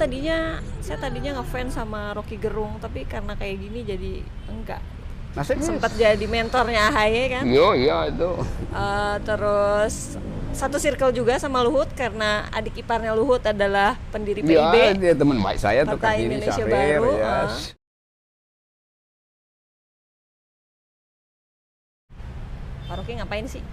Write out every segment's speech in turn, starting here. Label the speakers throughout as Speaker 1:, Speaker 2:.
Speaker 1: saya tadinya ngefans sama Rocky Gerung, tapi karena kayak gini jadi enggak. Sempat jadi mentornya AHY kan.
Speaker 2: Iya itu.
Speaker 1: Terus satu circle juga sama Luhut karena adik iparnya Luhut adalah pendiri PIB.
Speaker 2: Iya, dia teman baik saya tuh,
Speaker 1: Partai
Speaker 2: Kartini
Speaker 1: Indonesia
Speaker 2: Syahrir,
Speaker 1: Baru.
Speaker 2: yes.
Speaker 1: Pak Rocky ngapain sih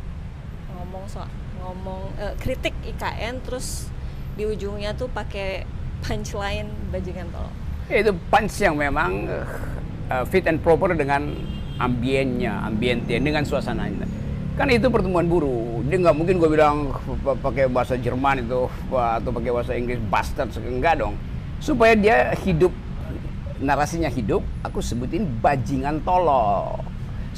Speaker 1: ngomong kritik IKN terus di ujungnya tuh pakai punchline bajingan tolong.
Speaker 2: Itu punch yang memang fit and proper dengan ambience, dengan suasananya. Kan itu pertemuan buruh. Dia nggak mungkin gue bilang pakai bahasa Jerman itu atau pakai bahasa Inggris bastard, enggak dong. Supaya dia hidup, narasinya hidup, aku sebutin bajingan tolol.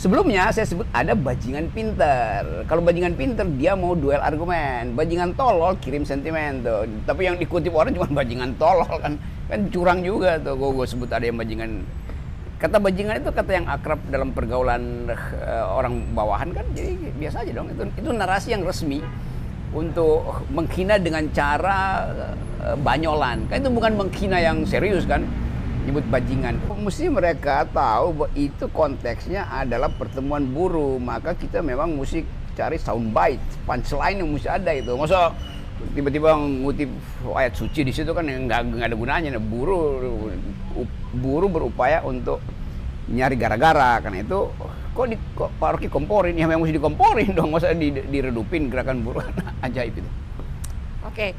Speaker 2: Sebelumnya saya sebut ada bajingan pinter. Kalau bajingan pinter dia mau duel argumen. Bajingan tolol kirim sentimen tuh. Tapi yang dikutip orang cuma bajingan tolol kan curang juga tuh. Gue sebut ada yang bajingan. Kata bajingan itu kata yang akrab dalam pergaulan orang bawahan kan. Jadi biasa aja dong. Itu narasi yang resmi untuk menghina dengan cara banyolan. Kan itu bukan menghina yang serius kan. Nyebut bajingan. Mesti mereka tahu bahwa itu konteksnya adalah pertemuan buruh, maka kita memang mesti cari soundbite, punchline yang mesti ada itu. Masa tiba-tiba ngutip ayat suci di situ kan nggak ada gunanya. Buruh berupaya untuk nyari gara-gara, karena itu kok Pak Rocky komporin, ya memang mesti dikomporin dong, masa diredupin gerakan buruh. Ajaib itu.
Speaker 1: Oke.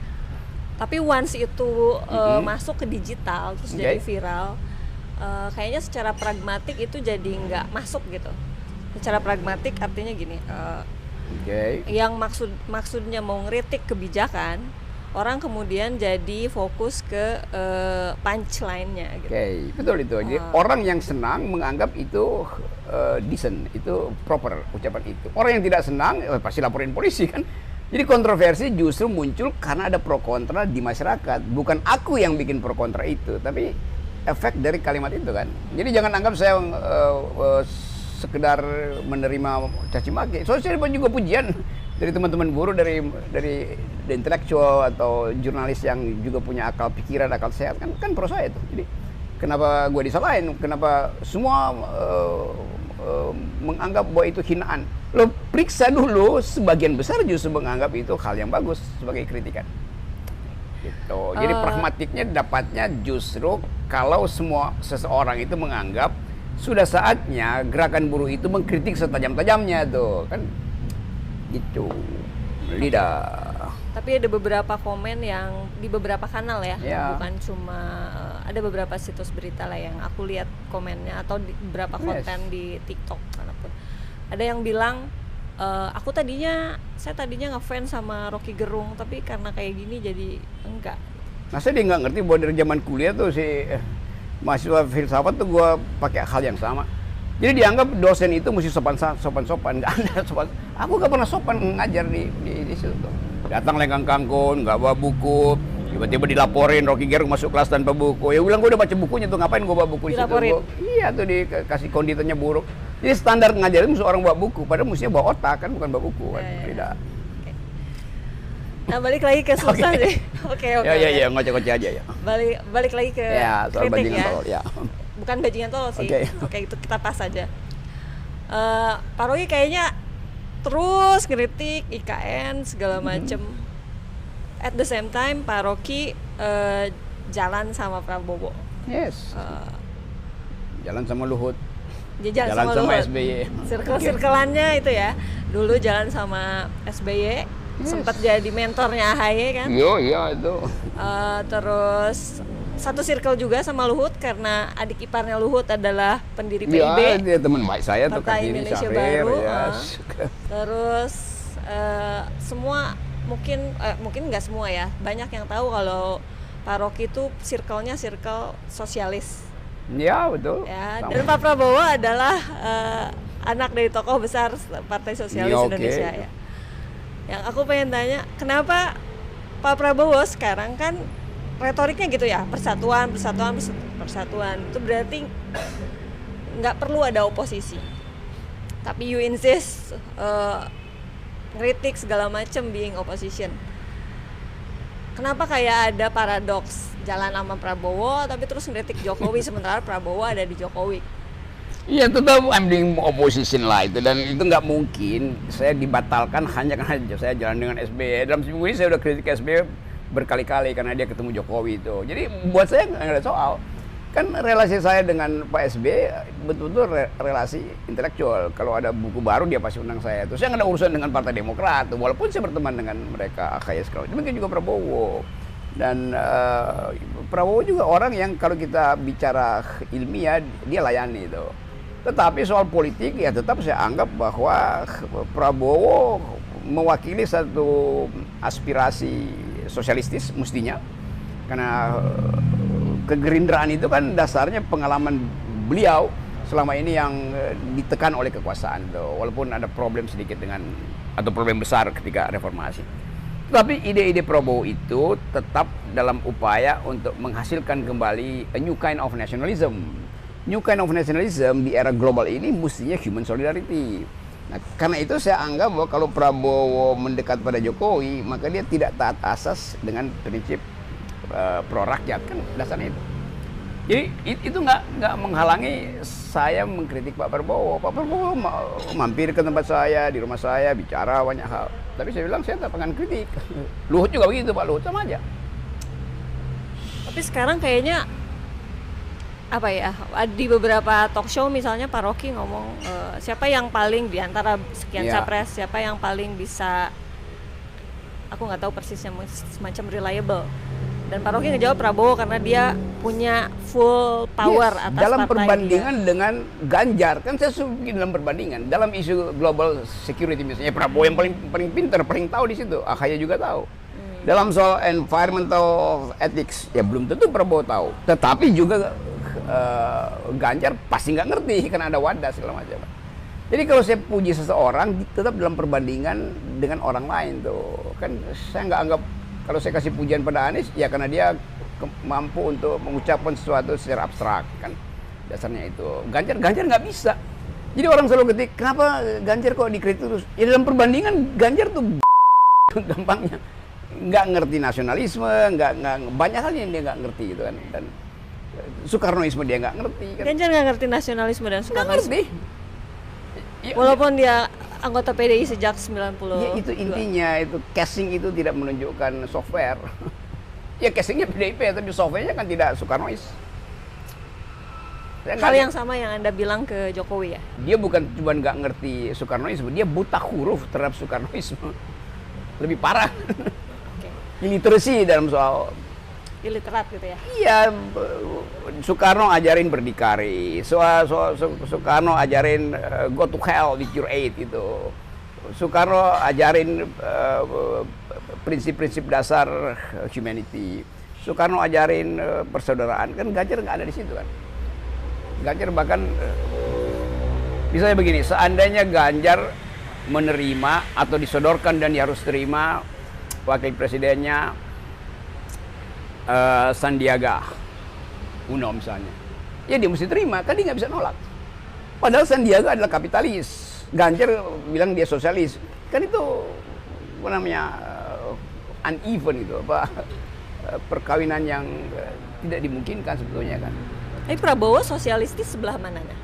Speaker 1: Tapi once itu masuk ke digital terus jadi viral, kayaknya secara pragmatik itu jadi nggak masuk gitu. Secara pragmatik artinya gini, yang maksudnya mau ngeritik kebijakan, orang kemudian jadi fokus ke punchline-nya. Gitu.
Speaker 2: Betul itu. Jadi orang yang senang menganggap itu decent, itu proper ucapan itu. Orang yang tidak senang pasti laporin polisi kan. Jadi kontroversi justru muncul karena ada pro kontra di masyarakat. Bukan aku yang bikin pro kontra itu, tapi efek dari kalimat itu kan. Jadi jangan anggap saya sekedar menerima caci maki. Soalnya saya juga pujian dari teman-teman buruh, dari intelektual atau jurnalis yang juga punya akal pikiran, akal sehat kan pro saya itu. Jadi kenapa gue disalahin? Kenapa semua menganggap bahwa itu hinaan? Lo periksa dulu, sebagian besar justru menganggap itu hal yang bagus sebagai kritikan. Gitu. Jadi pragmatiknya dapatnya justru kalau seseorang itu menganggap sudah saatnya gerakan buruh itu mengkritik setajam-tajamnya tuh kan, gitu. Lidah.
Speaker 1: Tapi ada beberapa komen yang di beberapa kanal ya. Bukan cuma ada beberapa situs berita lah yang aku lihat komennya atau di beberapa konten di TikTok manapun. Ada yang bilang saya tadinya ngefans sama Rocky Gerung, tapi karena kayak gini jadi enggak.
Speaker 2: Saya dia nggak ngerti bahwa dari zaman kuliah tuh si mahasiswa filsafat tuh gue pakai hal yang sama. Jadi dianggap dosen itu mesti sopan-sopan, nggak ada sopan. Aku nggak pernah sopan ngajar di situ. Datang lengkang kangkung, nggak bawa buku, tiba-tiba dilaporin Rocky Gerung masuk kelas tanpa buku. Ya bilang gue udah baca bukunya tuh, ngapain gue bawa buku di situ? Iya tuh dikasih konditennya buruk. Jadi standar ngajarin mesti orang bawa buku, padahal mestinya bawa otak kan, bukan bawa buku kan. Tidak.
Speaker 1: Nah balik lagi ke susah deh. Oke.
Speaker 2: Ya ngoceh-ngoceh aja ya.
Speaker 1: Balik lagi ke
Speaker 2: soal
Speaker 1: kritik ya.
Speaker 2: Tolol, ya.
Speaker 1: Bukan bajingan tolol sih. Oke, itu kita pas aja. Pak Rocky kayaknya terus kritik IKN segala macem. At the same time Pak Rocky jalan sama Prabowo.
Speaker 2: Yes. Jalan sama Luhut.
Speaker 1: Jalan sama
Speaker 2: SBY.
Speaker 1: Circle-circleannya itu ya. Dulu jalan sama SBY, sempat jadi mentornya AHY kan.
Speaker 2: Iya itu.
Speaker 1: Terus satu circle juga sama Luhut karena adik iparnya Luhut adalah pendiri PIB.
Speaker 2: Iya, dia teman baik saya tuh,
Speaker 1: Partai Indonesia
Speaker 2: Syahrir,
Speaker 1: Baru.
Speaker 2: Yes.
Speaker 1: Terus semua mungkin nggak semua ya, banyak yang tahu kalau Pak Rocky itu circle-nya circle sosialis.
Speaker 2: Ya betul.
Speaker 1: Ya, dan Pak Prabowo adalah anak dari tokoh besar Partai Sosialis Indonesia ya. Yang aku pengen tanya, kenapa Pak Prabowo sekarang kan retoriknya gitu ya, persatuan. Itu berarti nggak perlu ada oposisi. Tapi you insist ngeritik segala macam being opposition. kenapa kayak ada paradoks jalan sama Prabowo tapi terus ngeritik Jokowi sementara Prabowo ada di Jokowi?
Speaker 2: Iya, tetap I'm doing opposition lah itu, dan itu nggak mungkin saya dibatalkan hanya karena saya jalan dengan SBY. Dalam seminggu ini saya udah kritik SBY berkali-kali karena dia ketemu Jokowi itu. Jadi buat saya nggak ada soal. Kan relasi saya dengan Pak SBY betul-betul relasi intelektual. Kalau ada buku baru dia pasti undang saya. Terus saya nggak ada urusan dengan Partai Demokrat, walaupun saya berteman dengan mereka AKY sekali. Demikian juga Prabowo. Dan Prabowo juga orang yang kalau kita bicara ilmiah dia layani itu. Tetapi soal politik ya tetap saya anggap bahwa Prabowo mewakili satu aspirasi sosialistis mestinya, karena kegerindraan itu kan dasarnya pengalaman beliau selama ini yang ditekan oleh kekuasaan tuh, walaupun ada problem sedikit dengan atau problem besar ketika reformasi. Tapi ide-ide Prabowo itu tetap dalam upaya untuk menghasilkan kembali a new kind of nationalism. New kind of nationalism di era global ini mestinya human solidarity. Nah, karena itu saya anggap bahwa kalau Prabowo mendekat pada Jokowi, maka dia tidak taat asas dengan prinsip pro rakyat, kan dasarnya itu. Jadi itu nggak menghalangi saya mengkritik Pak Prabowo. Pak Prabowo mampir ke tempat saya, di rumah saya, bicara banyak hal. Tapi saya bilang saya tak akan kritik. Luhut juga begitu, Pak Luhut sama aja.
Speaker 1: Tapi sekarang kayaknya apa ya, di beberapa talk show misalnya Pak Rocky ngomong siapa yang paling di antara sekian capres, siapa yang paling bisa, aku nggak tahu persisnya, semacam reliable. Dan Pak Rocky ngejawab Prabowo karena dia punya full power atas
Speaker 2: dalam
Speaker 1: partai
Speaker 2: perbandingan
Speaker 1: dia.
Speaker 2: dengan Ganjar, kan saya suka dalam perbandingan dalam isu global security misalnya Prabowo yang paling pintar, paling tahu di situ. AKY juga tahu. Dalam soal environmental ethics ya belum tentu Prabowo tahu, tetapi juga Ganjar pasti nggak ngerti karena ada wadah segala macam. Jadi kalau saya puji seseorang tetap dalam perbandingan dengan orang lain tuh, kan saya nggak anggap kalau saya kasih pujian pada Anies ya karena dia mampu untuk mengucapkan sesuatu secara abstrak, kan dasarnya itu. Ganjar nggak bisa. Jadi orang selalu ketik kenapa Ganjar kok dikritik terus? Ya dalam perbandingan Ganjar tuh gampangnya nggak ngerti nasionalisme, nggak banyak hal yang dia nggak ngerti gitu kan. Dan Soekarnoisme dia nggak ngerti kan.
Speaker 1: Ganjar nggak ngerti nasionalisme dan Soekarnoisme.
Speaker 2: Nggak ngerti. Ya,
Speaker 1: walaupun dia anggota PDI sejak 90.
Speaker 2: Ya itu intinya, itu casing itu tidak menunjukkan software. Ya casingnya PDIP tapi softwarenya kan tidak Soekarnois.
Speaker 1: Hal yang sama yang Anda bilang ke Jokowi ya?
Speaker 2: Dia bukan cuma nggak ngerti Soekarnoisme, dia buta huruf terhadap Soekarnoisme. Lebih parah. Illiteracy dalam soal
Speaker 1: illiterat gitu ya?
Speaker 2: Iya, Soekarno ajarin berdikari, Soekarno ajarin go to hell with your aid gitu. Soekarno ajarin prinsip-prinsip dasar humanity. Soekarno ajarin persaudaraan, kan Ganjar nggak ada di situ kan. Ganjar bahkan misalnya begini, seandainya Ganjar menerima atau disodorkan dan dia harus terima wakil presidennya Sandiaga Uno misalnya, ya dia mesti terima, kan dia nggak bisa nolak. Padahal Sandiaga adalah kapitalis, Ganjar bilang dia sosialis, kan itu apa namanya uneven gitu, apa perkawinan yang tidak dimungkinkan sebetulnya kan.
Speaker 1: Tapi Prabowo sosialistis sebelah mananya?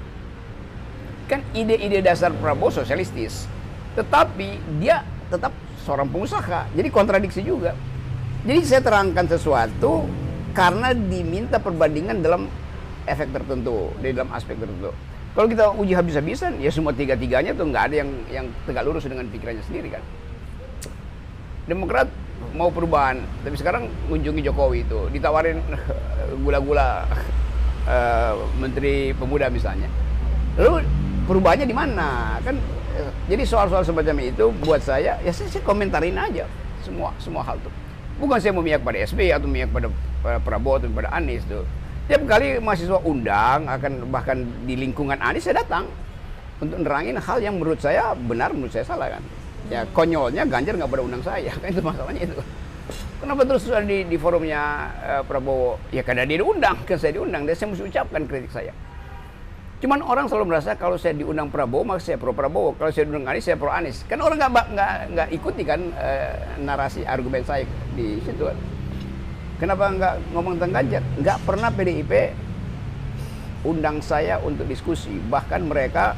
Speaker 2: Kan ide-ide dasar Prabowo sosialistis, tetapi dia tetap seorang pengusaha, jadi kontradiksi juga. Jadi saya terangkan sesuatu karena diminta perbandingan dalam efek tertentu, di dalam aspek tertentu. Kalau kita uji habis-habisan, ya semua tiga-tiganya tuh nggak ada yang tegak lurus dengan pikirannya sendiri kan. Demokrat mau perubahan, tapi sekarang mengunjungi Jokowi itu, ditawarin gula-gula Menteri Pemuda misalnya. Lalu perubahannya di mana? Kan jadi soal-soal semacam itu buat saya, ya saya komentarin aja semua hal tuh. Bukan saya memihak pada SBY atau memihak pada Prabowo atau pada Anies tuh. Tiap kali mahasiswa undang, akan bahkan di lingkungan Anies saya datang untuk nerangin hal yang menurut saya benar, menurut saya salah kan. Ya konyolnya Ganjar nggak pada undang saya, kan itu masalahnya itu. Kenapa terus di forumnya Prabowo? Ya karena dia diundang, kan saya diundang, dan saya mesti ucapkan kritik saya. Cuman orang selalu merasa kalau saya diundang Prabowo maka saya pro Prabowo, kalau saya diundang Anies saya pro Anies. Kan orang nggak ikuti kan narasi argumen saya di situ kan. Kenapa nggak ngomong tentang Ganjar? Nggak pernah PDIP undang saya untuk diskusi. Bahkan mereka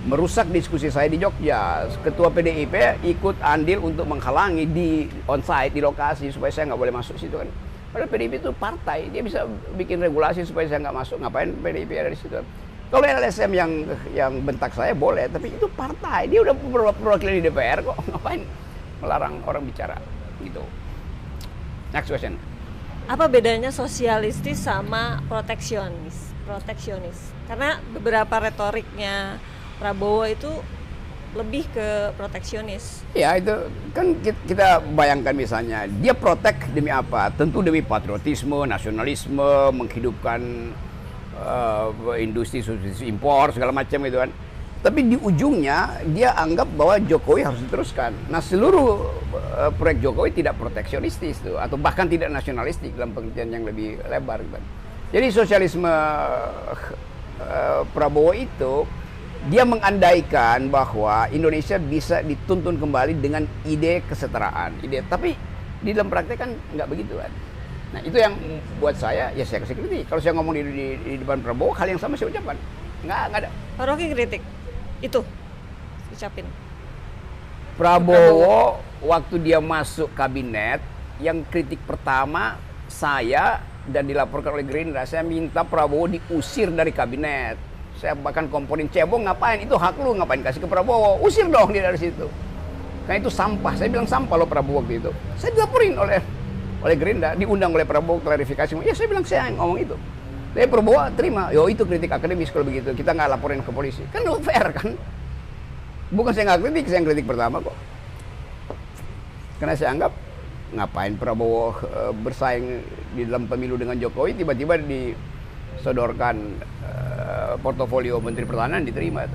Speaker 2: merusak diskusi saya di Jogja. Ketua PDIP ikut andil untuk menghalangi di onsite di lokasi supaya saya nggak boleh masuk situ kan. Padahal PDIP itu partai, dia bisa bikin regulasi supaya saya nggak masuk. Ngapain PDIP ada di situ? Kalau LSM yang bentak saya boleh, tapi itu partai. Dia udah perwakilan di DPR kok. Ngapain melarang orang bicara gitu. Next question.
Speaker 1: Apa bedanya sosialistis sama proteksionis? Karena beberapa retoriknya Prabowo itu lebih ke proteksionis.
Speaker 2: Ya itu kan kita bayangkan misalnya dia protek demi apa? Tentu demi patriotisme, nasionalisme, menghidupkan industri impor segala macam gitu kan. Tapi di ujungnya dia anggap bahwa Jokowi harus diteruskan. Nah seluruh proyek Jokowi tidak proteksionistis tuh, atau bahkan tidak nasionalistik dalam pengertian yang lebih lebar gitu. Jadi sosialisme Prabowo itu dia mengandaikan bahwa Indonesia bisa dituntun kembali dengan ide kesetaraan, tapi di dalam praktek kan nggak begitu kan. Nah itu yang buat saya, ya saya kasih kritik. Kalau saya ngomong di depan Prabowo, hal yang sama saya ucapkan. Nggak ada.
Speaker 1: Pak Rocky kritik itu ucapin.
Speaker 2: Prabowo waktu dia masuk kabinet, yang kritik pertama saya dan dilaporkan oleh Gerindra, saya minta Prabowo diusir dari kabinet. Saya bahkan komporin cebong, ngapain? Itu hak lu, ngapain kasih ke Prabowo? Usir dong dia dari situ. Karena itu sampah. Saya bilang sampah loh Prabowo waktu itu. Saya dilaporin oleh Gerindra, diundang oleh Prabowo klarifikasi. Ya saya bilang saya ngomong itu. Tapi Prabowo terima, yo itu kritik akademis kalau begitu. Kita nggak laporin ke polisi. Kan lo fair kan? Bukan saya nggak kritik, saya yang kritik pertama kok. Karena saya anggap ngapain Prabowo bersaing di dalam pemilu dengan Jokowi, tiba-tiba disodorkan portofolio Menteri Pertahanan diterima.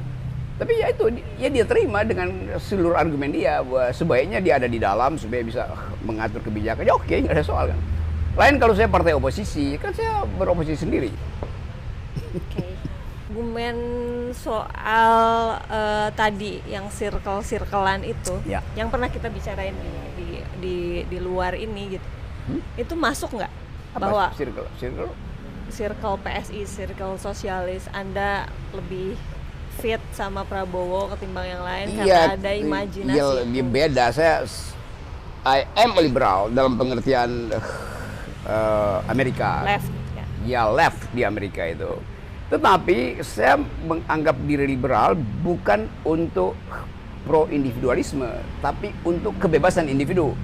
Speaker 2: Tapi ya itu, ya dia terima dengan seluruh argumen dia bahwa sebaiknya dia ada di dalam supaya bisa mengatur kebijakan. Ya oke, nggak ada soal kan. Lain kalau saya partai oposisi, kan saya beroposisi sendiri.
Speaker 1: Oke. Argumen soal tadi yang circle-circlean itu,
Speaker 2: Ya.
Speaker 1: yang pernah kita bicarain di luar ini gitu, itu masuk nggak? Bahwa circle PSI, circle sosialis, Anda lebih fit sama Prabowo ketimbang yang lain karena ada imajinasi.
Speaker 2: Iya, lebih beda. I am liberal dalam pengertian Amerika.
Speaker 1: Left.
Speaker 2: Ya left di Amerika itu. Tetapi saya menganggap diri liberal bukan untuk pro individualisme, tapi untuk kebebasan individu.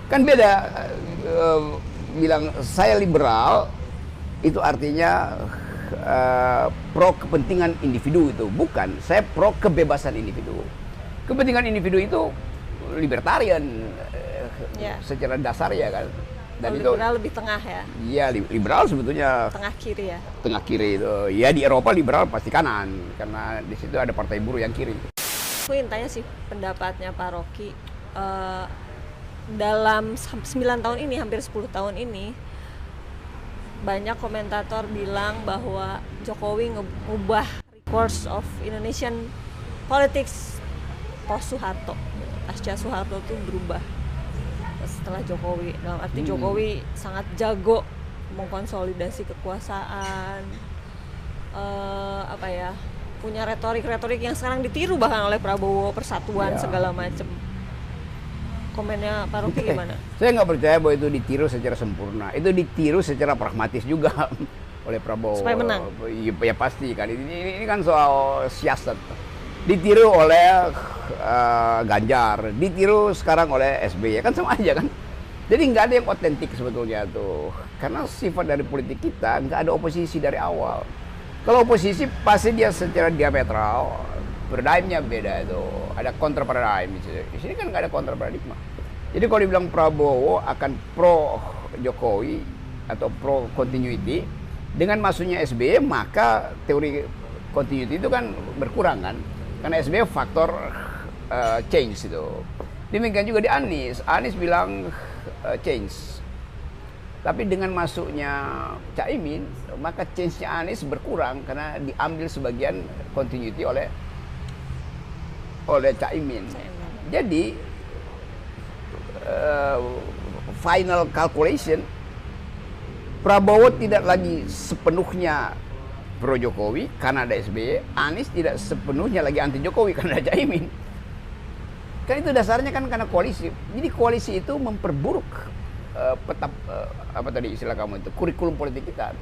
Speaker 2: Kan beda bilang saya liberal itu artinya pro kepentingan individu itu, bukan. Saya pro kebebasan individu. Kepentingan individu itu libertarian secara dasar ya kan. Dan itu
Speaker 1: liberal lebih tengah ya.
Speaker 2: Iya, liberal sebetulnya
Speaker 1: Tengah kiri ya.
Speaker 2: Tengah kiri itu. Ya di Eropa liberal pasti kanan karena di situ ada partai buruh yang kiri.
Speaker 1: Aku ingin tanya sih pendapatnya Pak Rocky dalam 9 tahun ini, hampir 10 tahun ini, banyak komentator bilang bahwa Jokowi ngubah course of Indonesian politics post Soeharto. Pasca Soeharto tuh berubah setelah Jokowi. Dalam arti Jokowi sangat jago mengkonsolidasi kekuasaan, punya retorik yang sekarang ditiru bahkan oleh Prabowo, persatuan segala macam. Komennya Pak Rocky gimana?
Speaker 2: Saya nggak percaya bahwa itu ditiru secara sempurna. Itu ditiru secara pragmatis juga oleh Prabowo.
Speaker 1: Supaya menang?
Speaker 2: Ya pasti kan. Ini kan soal siasat. Ditiru oleh Ganjar, ditiru sekarang oleh SBY, kan sama aja kan. Jadi nggak ada yang otentik sebetulnya tuh. Karena sifat dari politik kita nggak ada oposisi dari awal. Kalau oposisi pasti dia secara diametral, paradigmnya beda itu. Ada counter paradigm di sini kan nggak ada counter paradigma. Jadi kalau dibilang Prabowo akan pro Jokowi atau pro continuity, dengan masuknya SBY maka teori continuity itu kan berkurang kan. Karena SBY faktor change itu. Demikian juga di Anies. Anies bilang change. Tapi dengan masuknya Caimin, maka change-nya Anies berkurang karena diambil sebagian continuity oleh Caimin. Jadi final calculation, Prabowo tidak lagi sepenuhnya pro Jokowi karena ada SBY, Anies tidak sepenuhnya lagi anti Jokowi karena ada Caimin. Kan itu dasarnya kan karena koalisi. Jadi koalisi itu memperburuk apa tadi istilah kamu itu, kurikulum politik kita.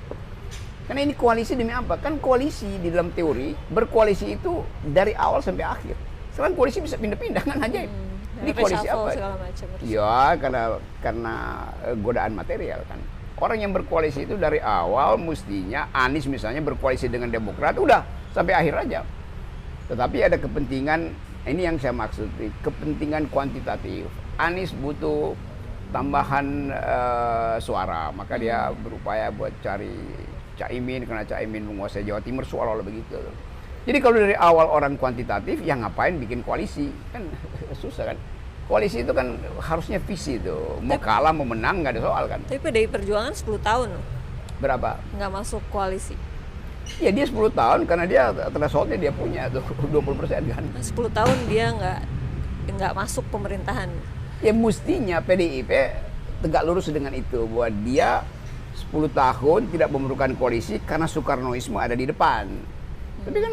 Speaker 2: Karena ini koalisi demi apa? Kan koalisi di dalam teori berkoalisi itu dari awal sampai akhir. Sekarang koalisi bisa pindah-pindah kan ajaib. Ini koalisi apa? Ya karena godaan material kan. Orang yang berkoalisi itu dari awal mestinya Anies misalnya berkoalisi dengan Demokrat udah sampai akhir aja. Tetapi ada kepentingan, ini yang saya maksud, kepentingan kuantitatif. Anies butuh tambahan suara, maka dia berupaya buat cari Caimin karena Caimin menguasai Jawa Timur seolah-olah begitu. Jadi kalau dari awal orang kuantitatif, ya ngapain bikin koalisi? Kan susah kan? Koalisi itu kan harusnya visi tuh. Mau kalah, mau menang, nggak ada soal kan.
Speaker 1: Tapi PDI Perjuangan 10 tahun loh.
Speaker 2: Berapa?
Speaker 1: Nggak masuk koalisi.
Speaker 2: Ya dia 10 tahun karena dia thresholdnya dia punya tuh 20% kan.
Speaker 1: 10 tahun dia nggak masuk pemerintahan.
Speaker 2: Ya mestinya PDIP tegak lurus dengan itu. Bahwa dia 10 tahun tidak memerlukan koalisi karena Soekarnoisme ada di depan. Tapi kan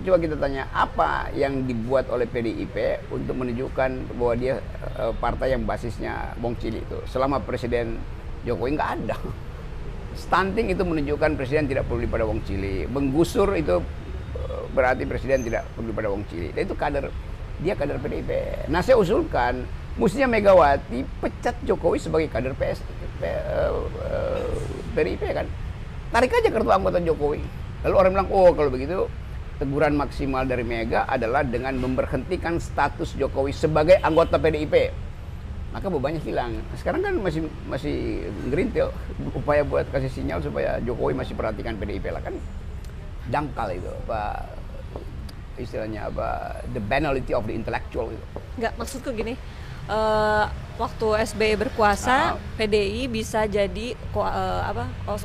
Speaker 2: coba kita tanya, apa yang dibuat oleh PDIP untuk menunjukkan bahwa dia partai yang basisnya Wong Cili itu. Selama Presiden Jokowi nggak ada. Stunting itu menunjukkan Presiden tidak peduli pada Wong Cili. Menggusur itu berarti Presiden tidak peduli pada Wong Cili. Dan itu dia kader PDIP. Nah saya usulkan, mestinya Megawati pecat Jokowi sebagai kader PDIP kan. Tarik aja kartu anggota Jokowi. Lalu orang bilang, oh kalau begitu teguran maksimal dari Mega adalah dengan memberhentikan status Jokowi sebagai anggota PDIP. Maka bebannya hilang. Sekarang kan masih ngerintil upaya buat kasih sinyal supaya Jokowi masih perhatikan PDIP lah kan. Dangkal itu, apa istilahnya apa, the banality of the intellectual itu.
Speaker 1: Nggak, maksudku gini, waktu SBY berkuasa, PDI bisa jadi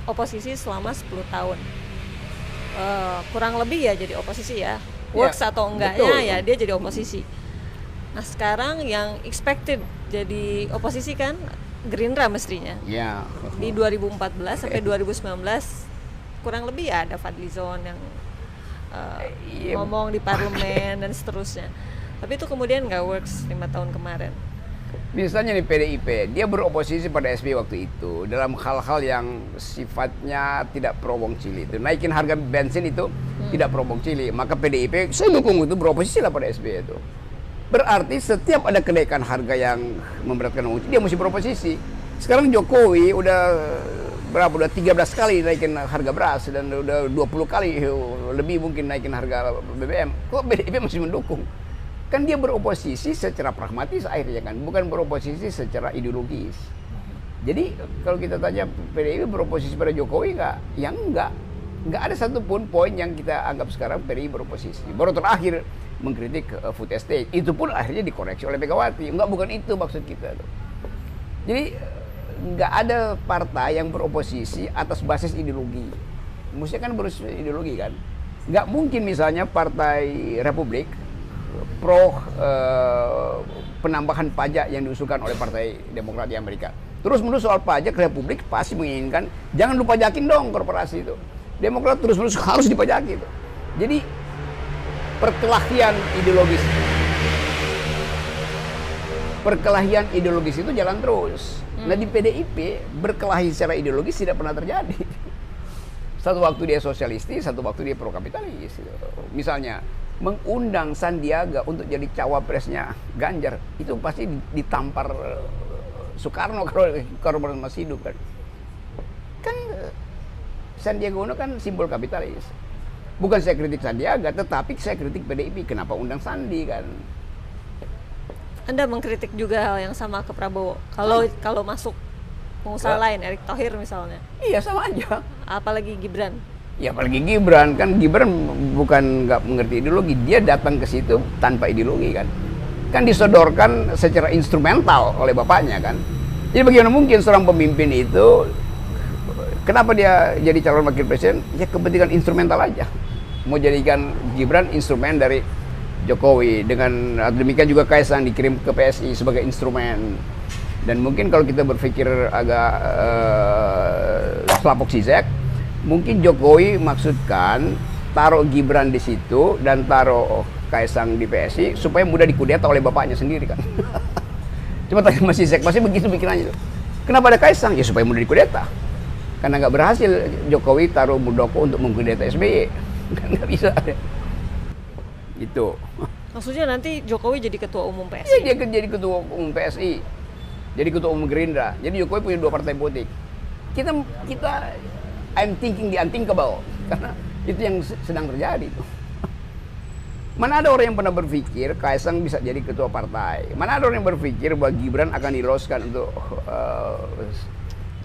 Speaker 1: oposisi selama 10 tahun. Kurang lebih ya jadi oposisi ya, works atau enggaknya betul. Ya dia jadi oposisi. Nah sekarang yang expected jadi oposisi kan Gerindra mestinya.
Speaker 2: Ya.
Speaker 1: Di 2014 sampai 2019 kurang lebih ya ada Fadlizon yang ngomong di parlemen dan seterusnya. Tapi itu kemudian nggak works 5 tahun kemarin.
Speaker 2: Misalnya nih PDIP, dia beroposisi pada SBY waktu itu dalam hal-hal yang sifatnya tidak pro Wong Cili itu. Naikin harga bensin itu tidak pro Wong Cili. Maka PDIP, saya dukung itu, beroposisi lah pada SBY itu. Berarti setiap ada kenaikan harga yang memberatkan Wong Cili, dia mesti beroposisi. Sekarang Jokowi udah 13 kali naikin harga beras dan udah 20 kali lebih mungkin naikin harga BBM. Kok PDIP masih mendukung? Kan dia beroposisi secara pragmatis akhirnya kan, bukan beroposisi secara ideologis. Jadi kalau kita tanya PDIP beroposisi pada Jokowi nggak? Ya enggak ada satupun poin yang kita anggap sekarang PDIP beroposisi. Baru terakhir mengkritik food estate, itu pun akhirnya dikoreksi oleh Megawati. Bukan itu maksud kita. Jadi nggak ada partai yang beroposisi atas basis ideologi. Mestinya kan berusaha ideologi kan. Nggak mungkin misalnya Partai Republik pro penambahan pajak yang diusulkan oleh Partai Demokrat di Amerika. Terus-menerus soal pajak, Republik pasti menginginkan jangan lupa pajakin dong korporasi itu. Demokrat terus-menerus harus dipajaki itu. Jadi perkelahian ideologis itu jalan terus. Nah di PDIP berkelahi secara ideologis tidak pernah terjadi. Satu waktu dia sosialistis, satu waktu dia pro kapitalis. Misalnya mengundang Sandiaga untuk jadi cawapresnya Ganjar, itu pasti ditampar Soekarno kalau masih hidup kan. Kan Sandiaga Uno kan simbol kapitalis. Bukan saya kritik Sandiaga, tetapi saya kritik PDIP. Kenapa undang Sandi kan?
Speaker 1: Anda mengkritik juga hal yang sama ke Prabowo. Kalau masuk pengusaha lain, Erick Thohir misalnya. Iya
Speaker 2: sama aja.
Speaker 1: Apalagi Gibran.
Speaker 2: Ya apalagi Gibran, kan Gibran bukan nggak mengerti ideologi, dia datang ke situ tanpa ideologi kan. Kan disodorkan secara instrumental oleh bapaknya kan. Jadi bagaimana mungkin seorang pemimpin itu, kenapa dia jadi calon wakil presiden? Ya kepentingan instrumental aja. Mau jadikan Gibran instrumen dari Jokowi, dengan demikian juga Kaisang dikirim ke PSI sebagai instrumen. Dan mungkin kalau kita berpikir agak selapok zigzag, mungkin Jokowi maksudkan taruh Gibran di situ dan taruh Kaisang di PSI supaya mudah dikudeta oleh bapaknya sendiri kan. Cuma tadi masih zigzag, masih begitu pikirannya tuh. Kenapa ada Kaisang? Ya supaya mudah dikudeta. Karena nggak berhasil Jokowi taruh Muldoko untuk mengkudeta SBY. Kan nggak bisa. Itu.
Speaker 1: Maksudnya nanti Jokowi jadi ketua umum
Speaker 2: Iya,
Speaker 1: PSI?
Speaker 2: dia jadi ketua umum PSI. Jadi ketua umum Gerindra. Jadi Jokowi punya 2 partai politik. Kita I'm thinking the unthinkable. Karena itu yang sedang terjadi tuh. Mana ada orang yang pernah berpikir Kaisang bisa jadi ketua partai? Mana ada orang yang berpikir bahwa Gibran akan diloloskan untuk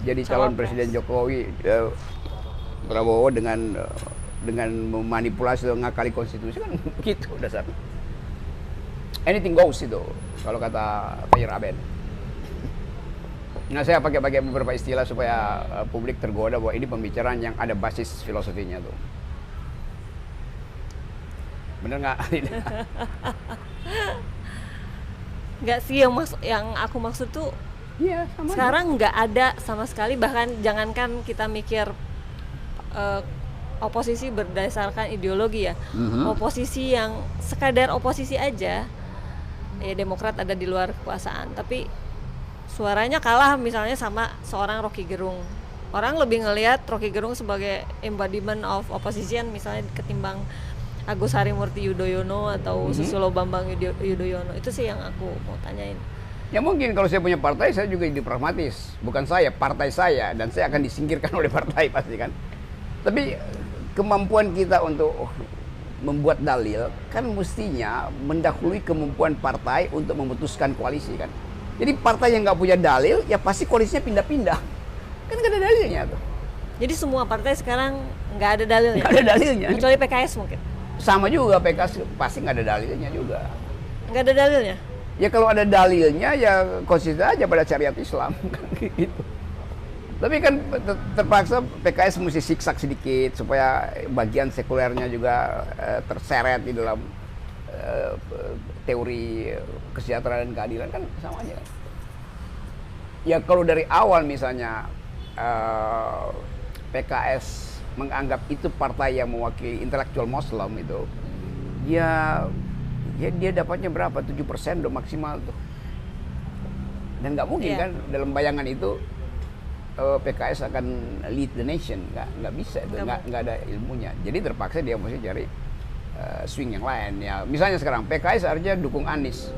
Speaker 2: jadi calon presiden Jokowi, Prabowo dengan memanipulasi atau ngakali konstitusi kan begitu dasarnya. Anything goes itu kalau kata Feyerabend. Nah, saya pakai beberapa istilah supaya publik tergoda bahwa ini pembicaraan yang ada basis filosofinya tuh. Bener nggak?
Speaker 1: Nggak sih, yang aku maksud tuh
Speaker 2: Iya, sama.
Speaker 1: sekarang nggak ada sama sekali, bahkan jangankan kita mikir oposisi berdasarkan ideologi ya, oposisi yang sekadar oposisi aja, ya Demokrat ada di luar kekuasaan, tapi suaranya kalah misalnya sama seorang Rocky Gerung. Orang lebih ngelihat Rocky Gerung sebagai embodiment of opposition misalnya ketimbang Agus Harimurti Yudhoyono atau Susilo Bambang Yudhoyono. Itu sih yang aku mau tanyain.
Speaker 2: Ya mungkin kalau saya punya partai, saya juga jadi pragmatis. Bukan saya, partai saya. Dan saya akan disingkirkan oleh partai pasti kan. Tapi kemampuan kita untuk membuat dalil kan mestinya mendahului kemampuan partai untuk memutuskan koalisi kan. Jadi partai yang nggak punya dalil, ya pasti koalisinya pindah-pindah. Kan nggak ada dalilnya tuh.
Speaker 1: Jadi semua partai sekarang nggak ada dalilnya?
Speaker 2: Nggak ada dalilnya.
Speaker 1: Kecuali PKS mungkin?
Speaker 2: Sama juga, PKS pasti nggak ada dalilnya juga.
Speaker 1: Nggak ada dalilnya?
Speaker 2: Ya kalau ada dalilnya ya konsisten aja pada syariat Islam kan gitu. Tapi kan terpaksa PKS mesti siksak sedikit supaya bagian sekulernya juga terseret di dalam teori kesejahteraan dan keadilan kan sama aja. Ya kalau dari awal misalnya PKS menganggap itu partai yang mewakili intelektual Muslim itu, ya dia dapatnya berapa? 7% udah maksimal tuh. Dan nggak mungkin kan dalam bayangan itu PKS akan lead the nation, nggak bisa itu, nggak ada ilmunya. Jadi terpaksa dia mesti cari swing yang lain ya. Misalnya sekarang PKS harusnya dukung Anies.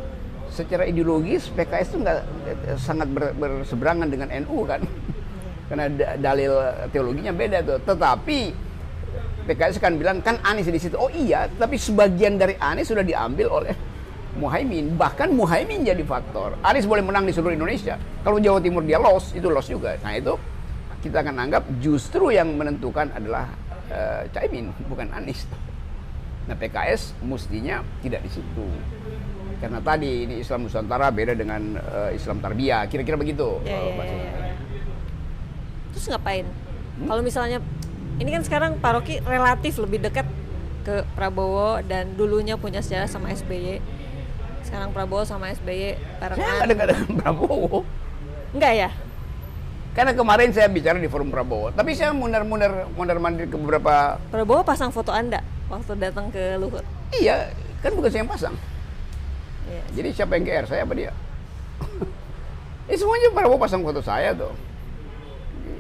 Speaker 2: Secara ideologis PKS itu nggak sangat berseberangan dengan NU kan. Karena dalil teologinya beda tuh. Tetapi PKS kan bilang kan Anies di situ. Oh iya, tapi sebagian dari Anies sudah diambil oleh Muhaimin. Bahkan Muhaimin jadi faktor. Anies boleh menang di seluruh Indonesia. Kalau Jawa Timur dia loss, itu loss juga. Nah itu kita akan anggap justru yang menentukan adalah Caimin, bukan Anies. Nah PKS mestinya tidak di situ. Karena tadi ini Islam Nusantara beda dengan Islam Tarbiyah. Kira-kira begitu.
Speaker 1: Terus ngapain? Kalau misalnya ini kan sekarang Pak Rocky relatif lebih dekat ke Prabowo dan dulunya punya sejarah sama SBY. Sekarang Prabowo sama SBY barengan.
Speaker 2: Saya nggak dekat dengan Prabowo.
Speaker 1: Enggak ya?
Speaker 2: Karena kemarin saya bicara di forum Prabowo. Tapi saya mondar-mandir ke beberapa.
Speaker 1: Prabowo pasang foto Anda waktu datang ke Luhut.
Speaker 2: Iya, kan bukan saya yang pasang.
Speaker 1: Iya.
Speaker 2: Jadi siapa yang GR, saya apa dia? Semuanya Prabowo pasang foto saya tuh.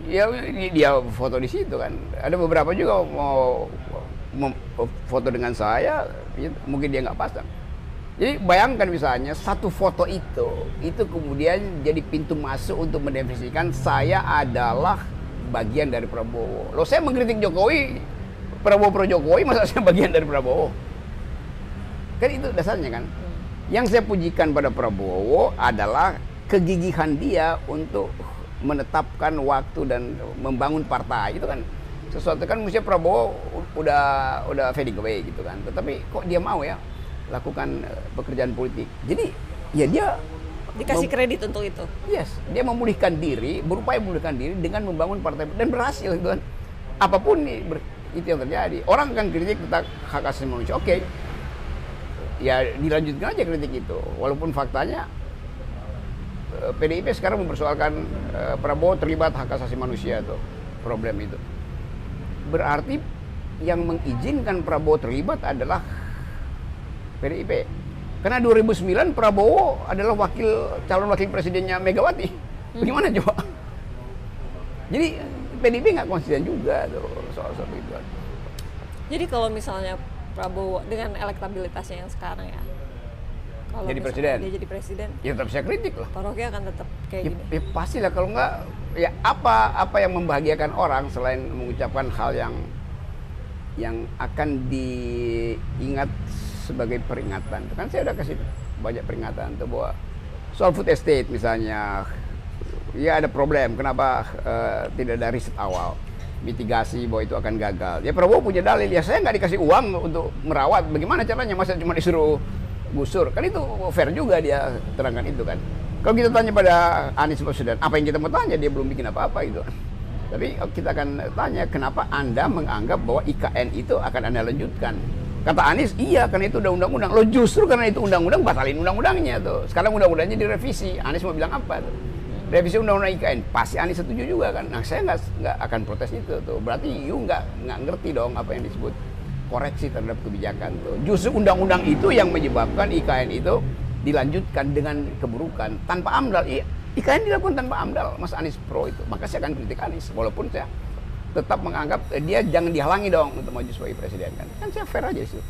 Speaker 2: Ya dia foto di situ kan. Ada beberapa juga mau foto dengan saya, mungkin dia nggak pasang. Jadi bayangkan misalnya satu foto itu kemudian jadi pintu masuk untuk mendefinisikan saya adalah bagian dari Prabowo. Loh saya mengkritik Jokowi, Prabowo pro Jokowi, masa saya bagian dari Prabowo? Kan itu dasarnya kan. Yang saya pujikan pada Prabowo adalah kegigihan dia untuk menetapkan waktu dan membangun partai. Itu kan sesuatu kan mesti Prabowo udah fading away gitu kan. Tetapi kok dia mau ya lakukan pekerjaan politik. Jadi ya dia
Speaker 1: dikasih kredit untuk itu.
Speaker 2: Yes, dia memulihkan diri, berupaya memulihkan diri dengan membangun partai dan berhasil gitu kan. Apapun itu yang terjadi. Orang kan kritik tentang hak asasi manusia. Oke. Ya dilanjutkan aja kritik itu. Walaupun faktanya PDIP sekarang mempersoalkan Prabowo terlibat hak asasi manusia tuh, problem itu. Berarti yang mengizinkan Prabowo terlibat adalah PDIP. Karena 2009 Prabowo adalah calon wakil presidennya Megawati. Bagaimana coba? Jadi PDIP nggak konsisten juga tuh soal itu.
Speaker 1: Jadi kalau misalnya Prabowo dengan elektabilitasnya yang sekarang ya, kalau
Speaker 2: Jadi
Speaker 1: misalnya
Speaker 2: presiden.
Speaker 1: dia jadi presiden,
Speaker 2: Ya tetap saya kritik lah.
Speaker 1: Pak Rocky akan tetap kayak
Speaker 2: Ya,
Speaker 1: gini.
Speaker 2: ya pastilah, kalau nggak, ya apa yang membahagiakan orang selain mengucapkan hal yang akan diingat sebagai peringatan. Kan saya udah kasih banyak peringatan tuh bahwa soal food estate misalnya, ya ada problem. Kenapa tidak ada riset awal, mitigasi bahwa itu akan gagal? Ya Prabowo punya dalil, ya saya nggak dikasih uang untuk merawat. Bagaimana caranya? Masa cuma disuruh gusur? Kan itu fair juga dia terangkan itu kan. Kalau kita tanya pada Anies Baswedan, apa yang kita mau tanya? Dia belum bikin apa-apa itu. Tapi kita akan tanya, kenapa Anda menganggap bahwa IKN itu akan Anda lanjutkan? Kata Anies, iya karena itu udah undang-undang. Lo justru karena itu undang-undang, batalin undang-undangnya tuh. Sekarang undang-undangnya direvisi. Anies mau bilang apa tuh? Revisi undang-undang IKN, pasti Anies setuju juga kan? Nah saya nggak akan protes itu tuh. Berarti you nggak ngerti dong apa yang disebut koreksi terhadap kebijakan tuh. Justru undang-undang itu yang menyebabkan IKN itu dilanjutkan dengan keburukan tanpa AMDAL. IKN dilakukan tanpa AMDAL, Mas Anies pro itu. Maka saya akan kritik Anies, walaupun saya tetap menganggap dia jangan dihalangi dong untuk maju sebagai presiden kan. Kan saya fair aja sih.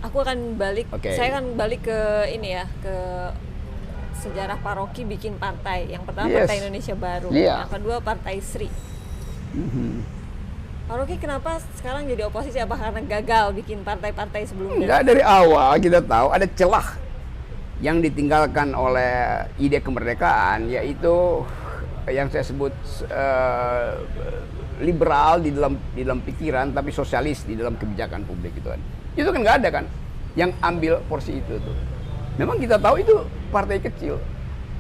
Speaker 1: Aku akan balik,
Speaker 2: Oke.
Speaker 1: saya akan balik ke ini ya, ke sejarah Pak Rocky bikin partai. Yang pertama
Speaker 2: Yes.
Speaker 1: Partai Indonesia Baru,
Speaker 2: Iya.
Speaker 1: yang kedua Partai Sri. Pak Rocky kenapa sekarang jadi oposisi? Apa karena gagal bikin partai-partai sebelumnya?
Speaker 2: Enggak, dari awal kita tahu ada celah yang ditinggalkan oleh ide kemerdekaan, yaitu yang saya sebut liberal di dalam pikiran tapi sosialis di dalam kebijakan publik itu kan. Itu kan nggak ada kan yang ambil porsi itu tuh. Memang kita tahu itu partai kecil.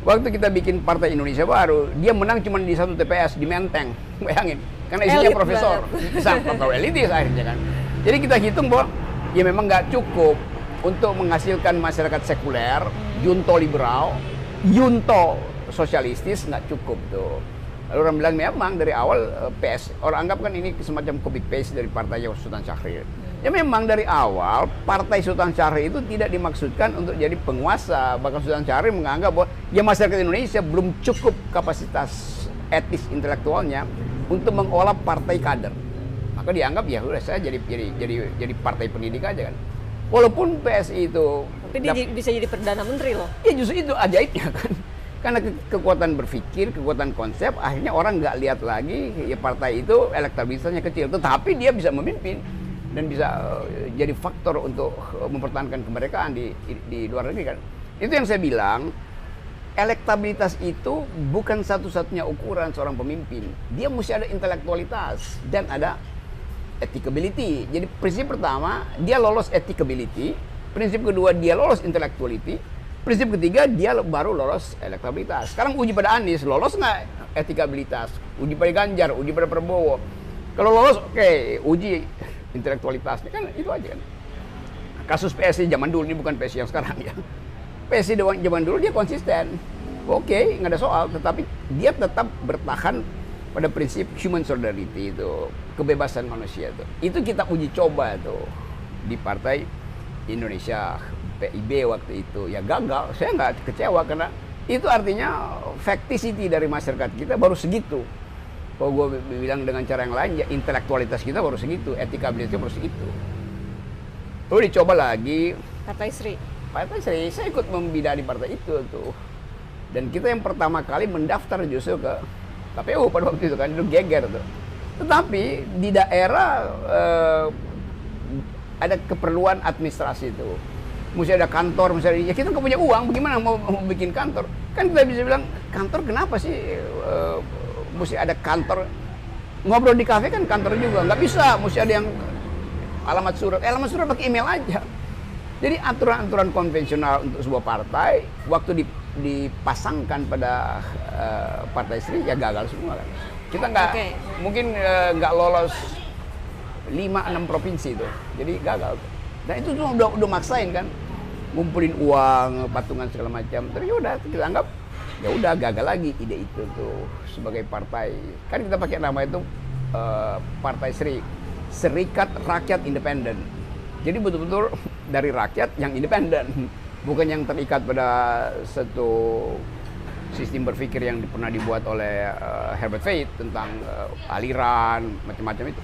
Speaker 2: Waktu kita bikin Partai Indonesia Baru, dia menang cuma di 1 TPS di Menteng. Bayangin, karena isinya
Speaker 1: Elit
Speaker 2: profesor.
Speaker 1: banget.
Speaker 2: Sampai elitis akhirnya kan. Jadi kita hitung bahwa ya memang nggak cukup untuk menghasilkan masyarakat sekuler, junto liberal, junto sosialistis, nggak cukup tuh. Lalu orang bilang memang dari awal PS, orang anggap kan ini semacam copy paste dari partainya Sultan Syahrir. Ya memang dari awal partai Sultan Syahrir itu tidak dimaksudkan untuk jadi penguasa. Bahkan Sultan Syahrir menganggap bahwa ya masyarakat Indonesia belum cukup kapasitas etis intelektualnya untuk mengolah partai kader. Maka dianggap ya udah saya jadi partai pendidik aja kan. Walaupun PSI itu
Speaker 1: Tapi dia bisa jadi Perdana Menteri loh.
Speaker 2: ya justru itu ajaibnya kan. Karena kekuatan berpikir, kekuatan konsep, akhirnya orang nggak lihat lagi ya partai itu elektabilitasnya kecil, tetapi dia bisa memimpin dan bisa jadi faktor untuk mempertahankan kemerdekaan di luar negeri kan. Itu yang saya bilang, elektabilitas itu bukan satu-satunya ukuran seorang pemimpin. Dia mesti ada intelektualitas dan ada ethicability. Jadi prinsip pertama, dia lolos ethicability. Prinsip kedua, dia lolos intellectuality. Prinsip ketiga, dia baru lolos elektabilitas. Sekarang uji pada Anies, lolos nggak etikabilitas? Uji pada Ganjar, uji pada Prabowo. Kalau lolos, oke, uji intelektualitasnya kan itu aja kan. Kasus PSI zaman dulu, ini bukan PSI yang sekarang ya. PSI zaman dulu dia konsisten. Oke, nggak ada soal, tetapi dia tetap bertahan pada prinsip human solidarity itu, kebebasan manusia itu. Itu kita uji coba tuh di Partai Indonesia PIB waktu itu. Ya gagal, saya nggak kecewa karena itu artinya facticity dari masyarakat kita baru segitu. Kalau gue bilang dengan cara yang lain, ya intelektualitas kita baru segitu, etikabilitasnya baru segitu. Lalu dicoba lagi,
Speaker 1: Partai Sri.
Speaker 2: Partai saya ikut membidani partai itu tuh. Dan kita yang pertama kali mendaftar justru ke KPU pada waktu itu kan, itu geger tuh. Tetapi di daerah ada keperluan administrasi itu. Mesti ada kantor, misalnya, ya kita nggak punya uang, bagaimana mau bikin kantor? Kan kita bisa bilang, kantor kenapa sih mesti ada kantor? Ngobrol di kafe kan kantor juga, nggak bisa, mesti ada yang alamat surat pakai email aja. Jadi aturan-aturan konvensional untuk sebuah partai, waktu dipasangkan pada Partai Sri, ya gagal semua kan. Kita nggak, mungkin nggak lolos 5-6 provinsi itu, jadi gagal. Dan itu tuh udah maksain kan. ngumpulin uang, patungan segala macam. Terus yaudah kita anggap ya udah gagal lagi ide itu tuh sebagai partai. Kan kita pakai nama itu Partai Serikat Rakyat Independen. Jadi betul-betul dari rakyat yang independen, bukan yang terikat pada satu sistem berpikir yang pernah dibuat oleh Herbert Faith tentang aliran macam-macam itu.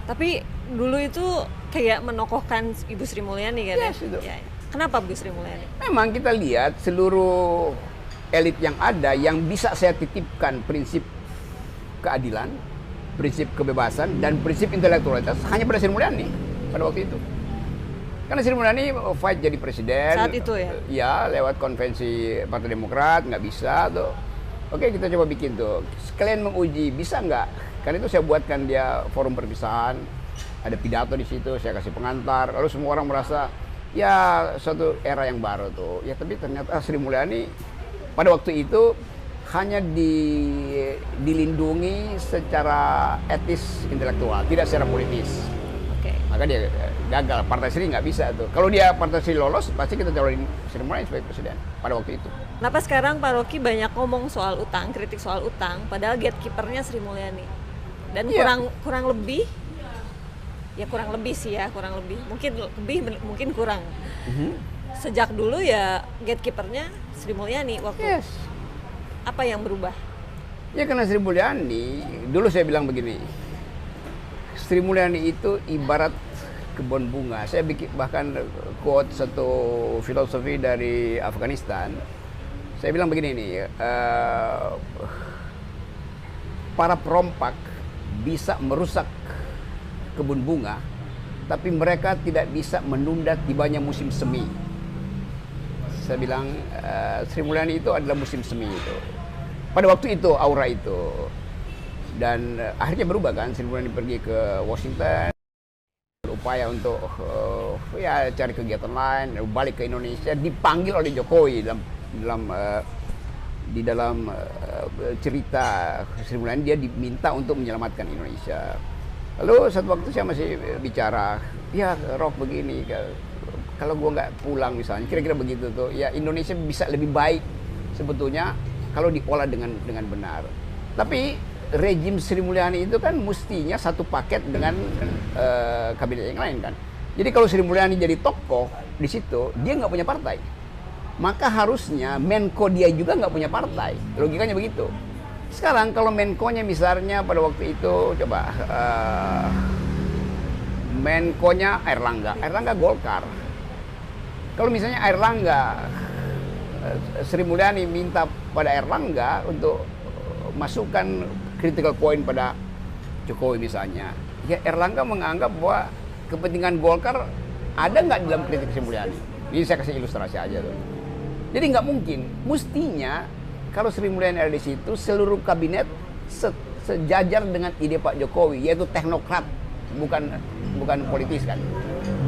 Speaker 1: Tapi dulu itu kayak menokohkan Ibu Sri Mulyani kan
Speaker 2: Yes, itu.
Speaker 1: ya? Kenapa Bu Sri Mulyani?
Speaker 2: Memang kita lihat seluruh elit yang ada yang bisa saya titipkan prinsip keadilan, prinsip kebebasan, dan prinsip intelektualitas hanya pada Sri Mulyani pada waktu itu. Karena Sri Mulyani fight jadi presiden.
Speaker 1: Saat itu ya?
Speaker 2: Ya, lewat konvensi Partai Demokrat, nggak bisa tuh. Oke, kita coba bikin tuh. Sekalian menguji, bisa nggak? Karena itu saya buatkan dia forum perpisahan. Ada pidato di situ, saya kasih pengantar. Lalu semua orang merasa, ya suatu era yang baru tuh. Ya tapi ternyata Sri Mulyani pada waktu itu hanya dilindungi secara etis intelektual, tidak secara politis.
Speaker 1: Oke.
Speaker 2: Maka dia gagal. Partai Sri nggak bisa tuh. Kalau dia Partai Sri lolos, pasti kita calonin Sri Mulyani sebagai presiden pada waktu itu.
Speaker 1: Kenapa sekarang Pak Rocky banyak ngomong soal utang, kritik soal utang, padahal gatekeepernya Sri Mulyani? Dan
Speaker 2: Iya.
Speaker 1: kurang lebih, ya kurang lebih sih ya, kurang lebih. Mungkin lebih, mungkin kurang. Sejak dulu ya gatekeepernya Sri Mulyani waktu.
Speaker 2: Yes.
Speaker 1: Apa yang berubah?
Speaker 2: Ya karena Sri Mulyani, dulu saya bilang begini, Sri Mulyani itu ibarat kebun bunga. Saya bikin bahkan quote satu filosofi dari Afghanistan. Saya bilang begini nih, para perompak bisa merusak kebun bunga, tapi mereka tidak bisa menunda tibanya musim semi. Saya bilang Sri Mulyani itu adalah musim semi itu. Pada waktu itu aura itu. Dan akhirnya berubah kan, Sri Mulyani pergi ke Washington, berupaya untuk ya cari kegiatan lain, balik ke Indonesia, dipanggil oleh Jokowi di dalam cerita Sri Mulyani, dia diminta untuk menyelamatkan Indonesia. Lalu satu waktu saya masih bicara, ya Rock begini, kalau gua nggak pulang misalnya, kira-kira begitu tuh, ya Indonesia bisa lebih baik sebetulnya kalau diolah dengan benar. Tapi rejim Sri Mulyani itu kan mestinya satu paket dengan kabinet yang lain kan. Jadi kalau Sri Mulyani jadi tokoh di situ, dia nggak punya partai. Maka harusnya Menko dia juga nggak punya partai. Logikanya begitu. Sekarang kalau Menkonya misalnya pada waktu itu, coba Menkonya Airlangga Golkar. Kalau misalnya Airlangga, Sri Mulyani minta pada Airlangga untuk masukkan critical point pada Jokowi misalnya, ya Airlangga menganggap bahwa kepentingan Golkar ada nggak dalam kritik Sri Mulyani. Ini saya kasih ilustrasi aja tuh. Jadi nggak mungkin. Mestinya kalau Sri Mulyani ada di situ, seluruh kabinet sejajar dengan ide Pak Jokowi, yaitu teknokrat, bukan politis kan.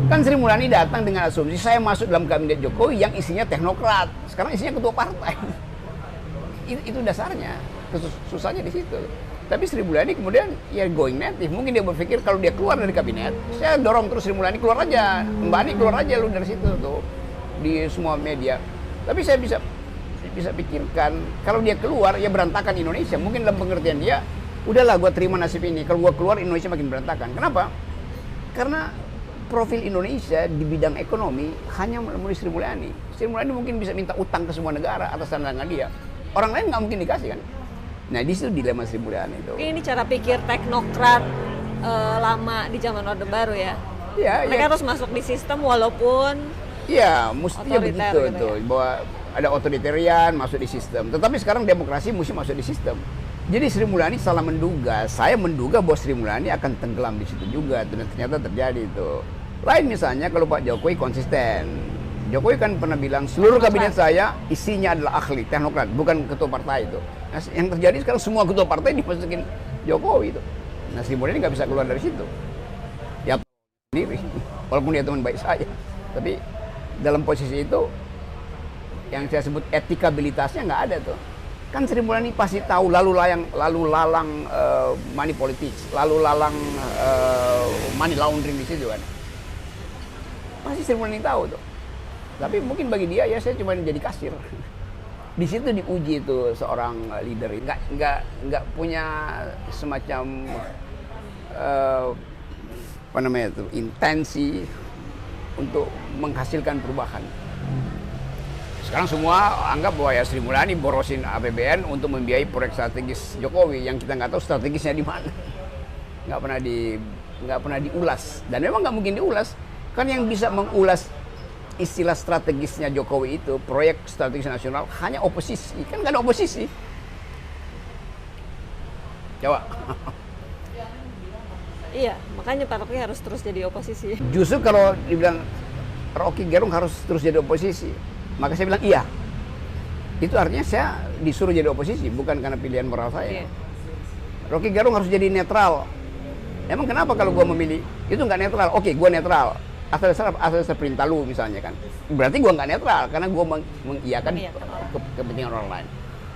Speaker 2: Kan Sri Mulyani datang dengan asumsi saya masuk dalam kabinet Jokowi yang isinya teknokrat. Sekarang isinya ketua partai. Itu dasarnya. Susahnya di situ. Tapi Sri Mulyani kemudian ya going native. Mungkin dia berpikir kalau dia keluar dari kabinet, saya dorong terus Sri Mulyani keluar aja. Mbak Ani keluar aja lu dari situ tuh di semua media. Tapi saya bisa pikirkan kalau dia keluar ya berantakan Indonesia. Mungkin dalam pengertian dia, udahlah gua terima nasib ini. Kalau gua keluar Indonesia makin berantakan. Kenapa? Karena profil Indonesia di bidang ekonomi hanya melalui Sri Mulyani. Sri Mulyani mungkin bisa minta utang ke semua negara atas tangan dia. Orang lain nggak mungkin dikasih kan. Nah di situ dilema Sri Mulyani itu.
Speaker 1: Ini cara pikir teknokrat lama di zaman Orde Baru ya.
Speaker 2: Ya,
Speaker 1: Mereka
Speaker 2: ya.
Speaker 1: harus masuk di sistem walaupun
Speaker 2: Iya, mestinya
Speaker 1: otoriter
Speaker 2: begitu
Speaker 1: gitu
Speaker 2: tuh,
Speaker 1: ya.
Speaker 2: bahwa ada otoritarian masuk di sistem. Tetapi sekarang demokrasi mesti masuk di sistem. Jadi Sri Mulyani salah menduga. Saya menduga bahwa Sri Mulyani akan tenggelam di situ juga. Dan ternyata terjadi itu. Lain misalnya kalau Pak Jokowi konsisten. Jokowi kan pernah bilang seluruh kabinet saya isinya adalah ahli teknokrat, bukan ketua partai itu. Nah, yang terjadi sekarang semua ketua partai dimasukin Jokowi itu. Nah Sri Mulyani nggak bisa keluar dari situ. Ya sendiri, walaupun dia teman baik saya. Tapi dalam posisi itu yang saya sebut etikabilitasnya nggak ada tuh. Kan Sri Mulyani pasti tahu lalu lalang money politics, lalu lalang money laundering di situ kan. Pasti Sri Mulyani tahu tuh. Tapi mungkin bagi dia ya saya cuma jadi kasir. Di situ diuji itu seorang leader, nggak punya semacam apa namanya itu, intensi untuk menghasilkan perubahan. Sekarang semua anggap bahwa ya Sri Mulyani borosin APBN untuk membiayai proyek strategis Jokowi yang kita nggak tahu strategisnya di mana. Nggak pernah diulas, dan memang nggak mungkin diulas. Kan yang bisa mengulas istilah strategisnya Jokowi itu, proyek strategis nasional, hanya oposisi. Kan nggak ada oposisi. Coba.
Speaker 1: Iya, makanya Pak Rocky harus terus jadi oposisi.
Speaker 2: Justru kalau dibilang Rocky Gerung harus terus jadi oposisi, maka saya bilang iya. Itu artinya saya disuruh jadi oposisi, bukan karena pilihan moral saya.
Speaker 1: Iya.
Speaker 2: Rocky Gerung harus jadi netral. Emang kenapa kalau gua memilih itu nggak netral? Oke, gua netral. Asal perintah lu misalnya kan. Berarti gua nggak netral karena gua mengiyakan kepentingan orang lain.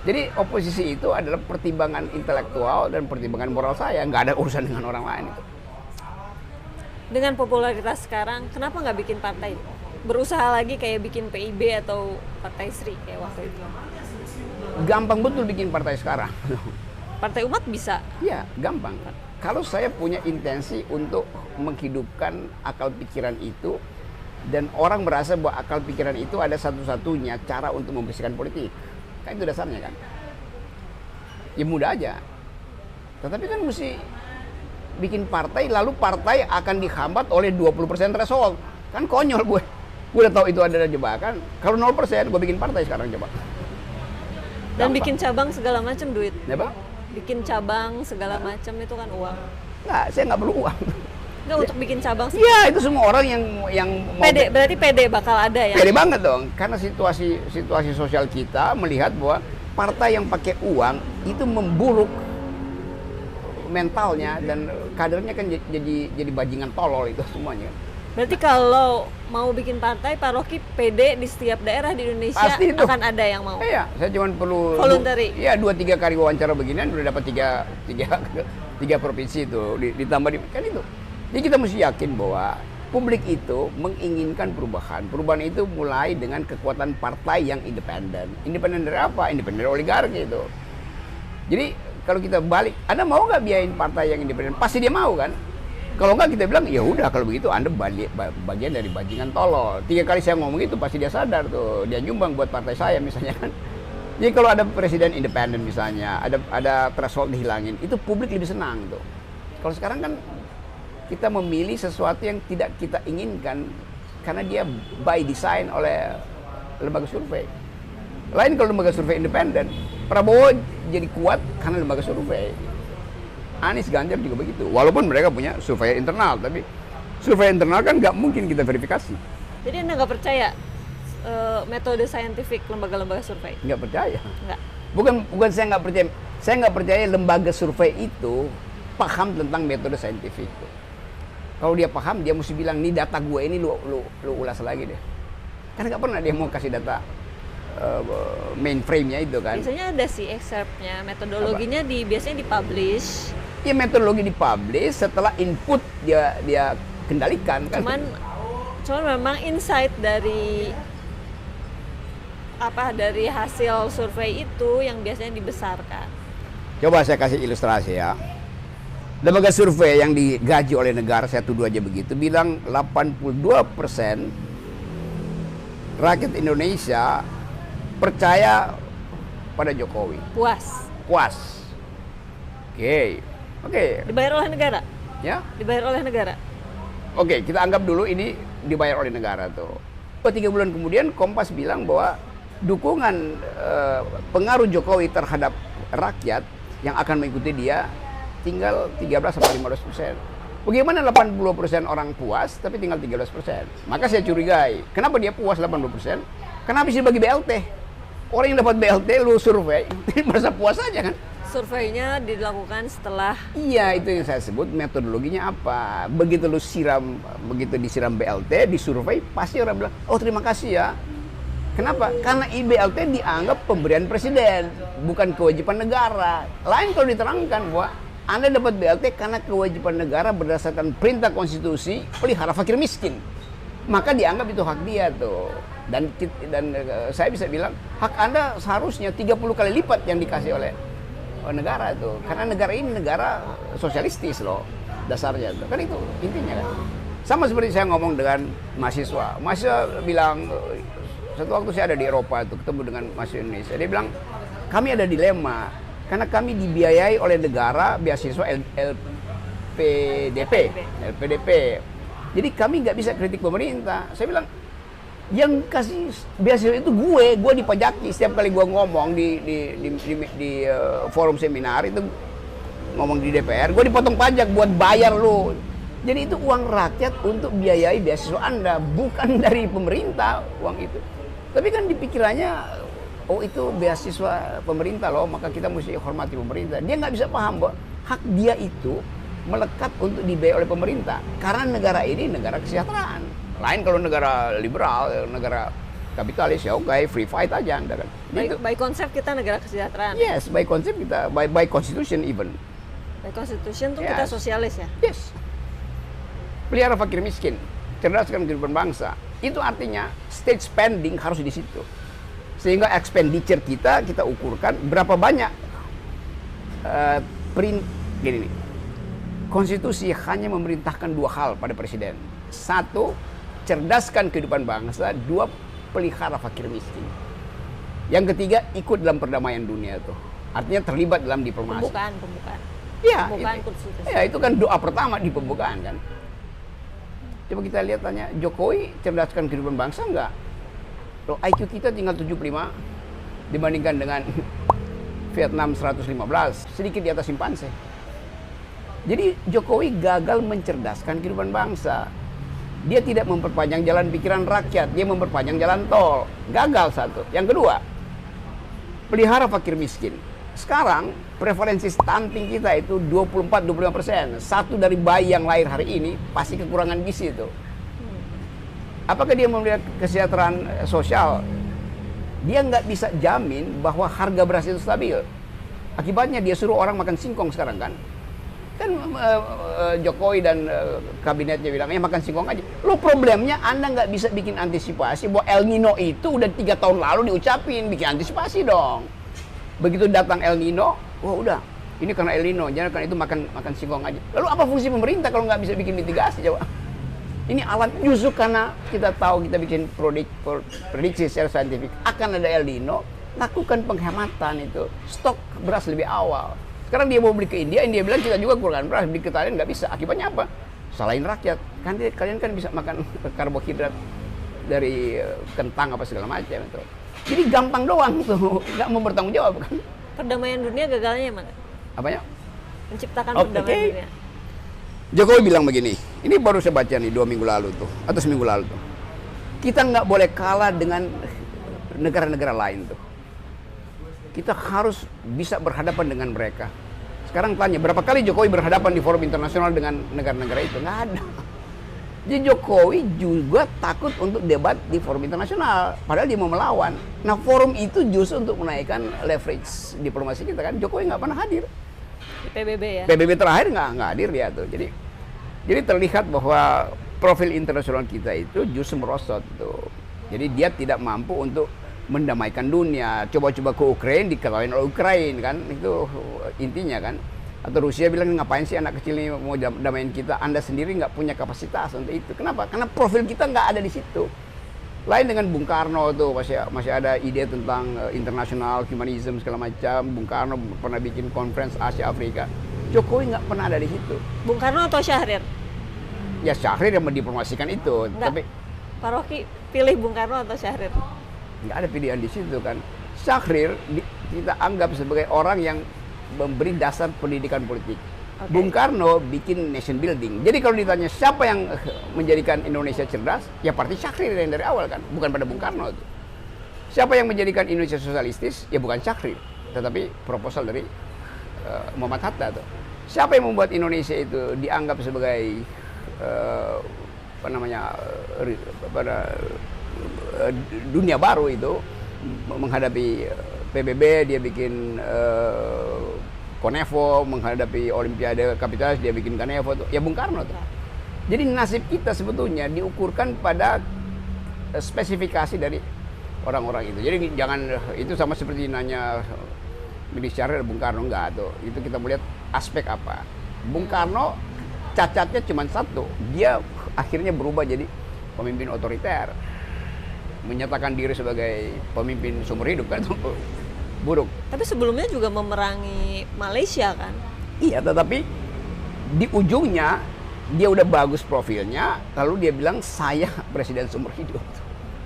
Speaker 2: Jadi oposisi itu adalah pertimbangan intelektual dan pertimbangan moral saya, nggak ada urusan dengan orang lain itu.
Speaker 1: Dengan popularitas sekarang, kenapa nggak bikin partai? Berusaha lagi kayak bikin PIB atau Partai Sri kayak waktu itu.
Speaker 2: Gampang betul bikin partai sekarang.
Speaker 1: Partai Umat bisa.
Speaker 2: Iya, gampang. Kalau saya punya intensi untuk menghidupkan akal pikiran itu, dan orang merasa bahwa akal pikiran itu ada satu-satunya cara untuk membersihkan politik. Kan itu dasarnya kan. Ya mudah aja. Tetapi kan mesti bikin partai, lalu partai akan dihambat oleh 20% threshold. Kan konyol gue. Gue udah tahu itu ada jebakan. Kalau 0% gue bikin partai sekarang coba.
Speaker 1: Dan
Speaker 2: Gampang.
Speaker 1: bikin cabang segala macam duit.
Speaker 2: Ya Bang?
Speaker 1: Bikin cabang segala macam itu kan uang.
Speaker 2: Nggak, saya nggak perlu uang.
Speaker 1: Nggak untuk bikin cabang sih.
Speaker 2: Iya, itu semua orang yang mau
Speaker 1: Pede, berarti pede bakal ada ya.
Speaker 2: pede banget dong. Karena situasi sosial kita melihat bahwa partai yang pakai uang itu memburuk mentalnya, dan kadernya kan jadi bajingan tolol itu semuanya.
Speaker 1: Berarti kalau mau bikin partai, Pak Rocky pede di setiap daerah di Indonesia
Speaker 2: Pasti itu.
Speaker 1: akan ada yang mau.
Speaker 2: Iya, saya cuma perlu
Speaker 1: Voluntary.
Speaker 2: Iya, 2-3 kali wawancara beginian udah dapat tiga provinsi itu ditambah kan itu. Jadi kita mesti yakin bahwa publik itu menginginkan perubahan. Perubahan itu mulai dengan kekuatan partai yang independen. Independen dari apa? Independen dari oligarki itu. Jadi kalau kita balik, Anda mau nggak biayain partai yang independen? Pasti dia mau kan? Kalau nggak kita bilang, ya udah kalau begitu Anda bagian dari bajingan tolol. 3 kali saya ngomong itu pasti dia sadar tuh, dia nyumbang buat partai saya misalnya kan. Jadi kalau ada presiden independen misalnya, ada threshold dihilangin, itu publik lebih senang tuh. Kalau sekarang kan kita memilih sesuatu yang tidak kita inginkan karena dia by design oleh lembaga survei. Lain kalau lembaga survei independen, Prabowo jadi kuat karena lembaga survei. Anies, Ganjar juga begitu. Walaupun mereka punya survei internal, tapi survei internal kan nggak mungkin kita verifikasi.
Speaker 1: Jadi Anda nggak percaya metode saintifik lembaga-lembaga survei?
Speaker 2: Nggak percaya.
Speaker 1: Nggak.
Speaker 2: Bukan saya nggak percaya. Saya nggak percaya lembaga survei itu paham tentang metode saintifik. Kalau dia paham, dia mesti bilang, nih data gue ini lu ulas lagi deh. Karena nggak pernah dia mau kasih data mainframe-nya itu kan.
Speaker 1: Biasanya ada sih excerpt-nya, metodologinya biasanya dipublish.
Speaker 2: Ya metodologi dipublish, setelah input dia kendalikan kan.
Speaker 1: Cuman memang insight dari hasil survei itu yang biasanya dibesarkan.
Speaker 2: Coba saya kasih ilustrasi ya. Lembaga survei yang digaji oleh negara, saya tuduh aja begitu, bilang 82% rakyat Indonesia percaya pada Jokowi. Puas. Oke.
Speaker 1: Dibayar oleh negara?
Speaker 2: Ya.
Speaker 1: Dibayar oleh negara?
Speaker 2: Oke, kita anggap dulu ini dibayar oleh negara tuh. 3 bulan kemudian Kompas bilang bahwa dukungan pengaruh Jokowi terhadap rakyat yang akan mengikuti dia tinggal 13-15%. Bagaimana 80% orang puas tapi tinggal 13%? Maka saya curigai, kenapa dia puas 80%? Kenapa sih bagi BLT? Orang yang dapat BLT lu survei, merasa puas aja kan?
Speaker 1: Surveinya dilakukan setelah.
Speaker 2: Iya, itu yang saya sebut metodologinya apa. Begitu disiram BLT, disurvei, pasti orang bilang, oh terima kasih ya. Kenapa? Karena BLT dianggap pemberian presiden, bukan kewajiban negara. Lain kalau diterangkan bahwa Anda dapat BLT karena kewajiban negara berdasarkan perintah konstitusi pelihara fakir miskin. Maka dianggap itu hak dia tuh. Saya bisa bilang hak Anda seharusnya 30 kali lipat yang dikasih oleh negara itu. Karena negara ini negara sosialistis loh dasarnya itu. Kan itu intinya kan. Sama seperti saya ngomong dengan mahasiswa. Mahasiswa bilang, satu waktu saya ada di Eropa itu ketemu dengan mahasiswa Indonesia. Dia bilang, kami ada dilema karena kami dibiayai oleh negara beasiswa LPDP. Jadi kami nggak bisa kritik pemerintah. Saya bilang, yang kasih beasiswa itu gue dipajaki setiap kali gue ngomong di forum seminar itu, ngomong di DPR, gue dipotong pajak buat bayar lo. Jadi itu uang rakyat untuk biayai beasiswa Anda, bukan dari pemerintah uang itu. Tapi kan di pikirannya, oh itu beasiswa pemerintah loh, maka kita mesti hormati pemerintah. Dia nggak bisa paham bahwa hak dia itu melekat untuk dibayar oleh pemerintah. Karena negara ini negara kesejahteraan. Lain kalau negara liberal, negara kapitalis, ya oke, free fight aja Anda kan.
Speaker 1: By konsep kita negara kesejahteraan.
Speaker 2: Yes, by konsep kita, by constitution even.
Speaker 1: By constitution tuh kita sosialis ya?
Speaker 2: Yes. Pelihara fakir miskin, cerdaskan kehidupan bangsa. Itu artinya state spending harus di situ. Sehingga expenditure kita ukurkan berapa banyak gini nih. Konstitusi hanya memerintahkan 2 hal pada presiden. 1, cerdaskan kehidupan bangsa. 2, pelihara fakir miskin. Yang ketiga, ikut dalam perdamaian dunia tuh. Artinya terlibat dalam diplomasi.
Speaker 1: Pembukaan.
Speaker 2: Ya,
Speaker 1: pembukaan konstitusi.
Speaker 2: Ya, itu kan doa pertama di pembukaan kan. Coba kita lihat, tanya Jokowi cerdaskan kehidupan bangsa enggak? Loh, IQ kita tinggal 75 dibandingkan dengan Vietnam 115, sedikit di atas simpanse. Jadi Jokowi gagal mencerdaskan kehidupan bangsa. Dia tidak memperpanjang jalan pikiran rakyat, dia memperpanjang jalan tol. Gagal satu. Yang kedua, pelihara fakir miskin. Sekarang prevalensi stunting kita itu 24-25%. 1 dari bayi yang lahir hari ini pasti kekurangan gizi itu. Apakah dia melihat kesejahteraan sosial? Dia nggak bisa jamin bahwa harga beras itu stabil. Akibatnya dia suruh orang makan singkong sekarang kan. Kan Jokowi dan kabinetnya bilang, ya makan singkong aja. Lo problemnya Anda nggak bisa bikin antisipasi bahwa El Nino itu udah 3 tahun lalu diucapin, bikin antisipasi dong. Begitu datang El Nino, wah udah, ini karena El Nino, jangan karena itu makan singkong aja. Lalu apa fungsi pemerintah kalau nggak bisa bikin mitigasi? Coba. Ini alat justru karena kita tahu kita bikin prediksi secara saintifik akan ada El Nino, lakukan penghematan itu, stok beras lebih awal. Sekarang dia mau beli ke India, India bilang kita juga kurang beras, beli ke Thailand nggak bisa. Akibatnya apa? Salahin rakyat. Kan kalian kan bisa makan karbohidrat dari kentang apa segala macam itu. Jadi gampang doang tuh, nggak mau bertanggung jawab kan.
Speaker 1: Perdamaian dunia gagalnya mana?
Speaker 2: Apanya?
Speaker 1: Menciptakan perdamaian dunia.
Speaker 2: Jokowi bilang begini, ini baru saya baca nih 2 minggu lalu tuh, atau seminggu lalu tuh. Kita nggak boleh kalah dengan negara-negara lain tuh. Kita harus bisa berhadapan dengan mereka. Sekarang tanya, berapa kali Jokowi berhadapan di forum internasional dengan negara-negara itu? Nggak ada. Jadi Jokowi juga takut untuk debat di forum internasional, padahal dia mau melawan. Nah, forum itu justru untuk menaikkan leverage diplomasi kita kan. Jokowi nggak pernah hadir.
Speaker 1: Di PBB ya?
Speaker 2: PBB terakhir nggak hadir dia tuh. Jadi terlihat bahwa profil internasional kita itu justru merosot tuh. Jadi dia tidak mampu untuk mendamaikan dunia. Coba-coba ke Ukraina dikalahin oleh Ukraina kan, itu intinya kan. Atau Rusia bilang, ngapain sih anak kecil ini mau damain kita, Anda sendiri nggak punya kapasitas untuk itu. Kenapa? Karena profil kita nggak ada di situ. Lain dengan Bung Karno tuh, masih ada ide tentang internasional humanism segala macam. Bung Karno pernah bikin conference Asia Afrika. Jokowi nggak pernah ada di situ.
Speaker 1: Bung Karno atau Syahrir?
Speaker 2: Ya Syahrir yang mendiplomasikan itu.
Speaker 1: Enggak.
Speaker 2: Tapi
Speaker 1: Pak Rocky pilih Bung Karno atau Syahrir?
Speaker 2: nggak ada pilihan di situ kan. Syahrir kita anggap sebagai orang yang memberi dasar pendidikan politik. Okay. Bung Karno bikin nation building. Jadi kalau ditanya siapa yang menjadikan Indonesia cerdas, ya partai Syahrir yang dari awal kan, bukan pada Bung Karno itu. Siapa yang menjadikan Indonesia sosialistis, ya bukan Syahrir, tetapi proposal dari Muhammad Hatta tuh. Siapa yang membuat Indonesia itu dianggap sebagai dunia baru itu, menghadapi PBB, dia bikin Konevo, menghadapi Olimpiade Kapitalis, dia bikin Konevo tuh. Ya Bung Karno tuh. Jadi nasib kita sebetulnya diukurkan pada spesifikasi dari orang-orang itu. Jadi jangan itu sama seperti nanya milih Syahrir Bung Karno, enggak tuh. Itu kita melihat aspek apa. Bung Karno cacatnya cuma satu, dia akhirnya berubah jadi pemimpin otoriter, menyatakan diri sebagai pemimpin seumur hidup kan itu buruk.
Speaker 1: Tapi sebelumnya juga memerangi Malaysia kan?
Speaker 2: Iya, tetapi di ujungnya dia udah bagus profilnya, lalu dia bilang saya presiden seumur hidup.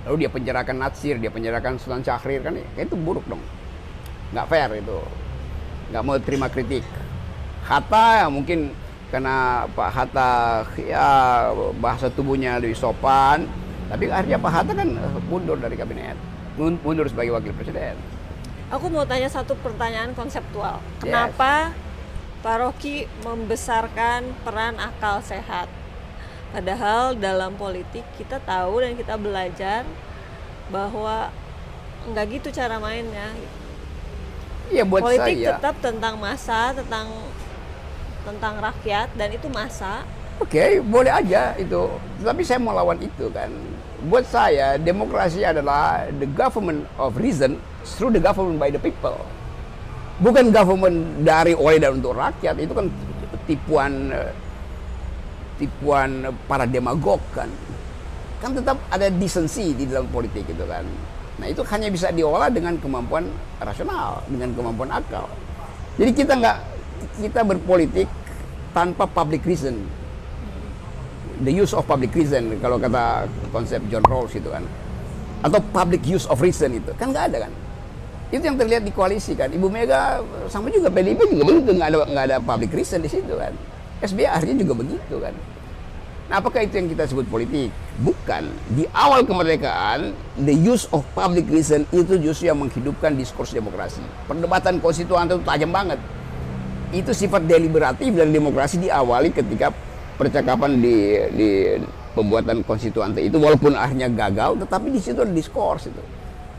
Speaker 2: Lalu dia penjarakan Natsir, dia penjarakan Sultan Syahrir, kan itu buruk dong. Nggak fair itu. Nggak mau terima kritik. Hatta ya mungkin karena Pak Hatta ya bahasa tubuhnya lebih sopan, tapi akhirnya Pak Hatta kan mundur dari kabinet, mundur sebagai wakil presiden.
Speaker 1: Aku mau tanya satu pertanyaan konseptual. Kenapa Pak Rocky membesarkan peran akal sehat? Padahal dalam politik kita tahu dan kita belajar bahwa nggak gitu cara mainnya.
Speaker 2: Iya, buat
Speaker 1: politik
Speaker 2: saya
Speaker 1: tetap tentang massa, tentang rakyat, dan itu massa.
Speaker 2: Oke, boleh aja itu. Tapi saya mau lawan itu kan. Buat saya demokrasi adalah the government of reason through the government by the people. Bukan government dari, oleh, dan untuk rakyat. Itu kan tipuan para demagog kan. Kan tetap ada decency di dalam politik itu kan. Nah itu hanya bisa diolah dengan kemampuan rasional, dengan kemampuan akal. Jadi kita berpolitik tanpa public reason. The use of public reason, kalau kata konsep John Rawls itu kan. Atau public use of reason itu, kan nggak ada kan. Itu yang terlihat di koalisi kan. Ibu Mega sama juga, PDIP juga begitu, nggak ada public reason di situ kan. SBY akhirnya juga begitu kan. Nah, apakah itu yang kita sebut politik? Bukan. Di awal kemerdekaan, the use of public reason itu justru yang menghidupkan diskurs demokrasi. Perdebatan konstituante itu tajam banget. Itu sifat deliberatif dan demokrasi diawali ketika percakapan di pembuatan konstituante itu, walaupun akhirnya gagal, tetapi di situ ada diskurs itu.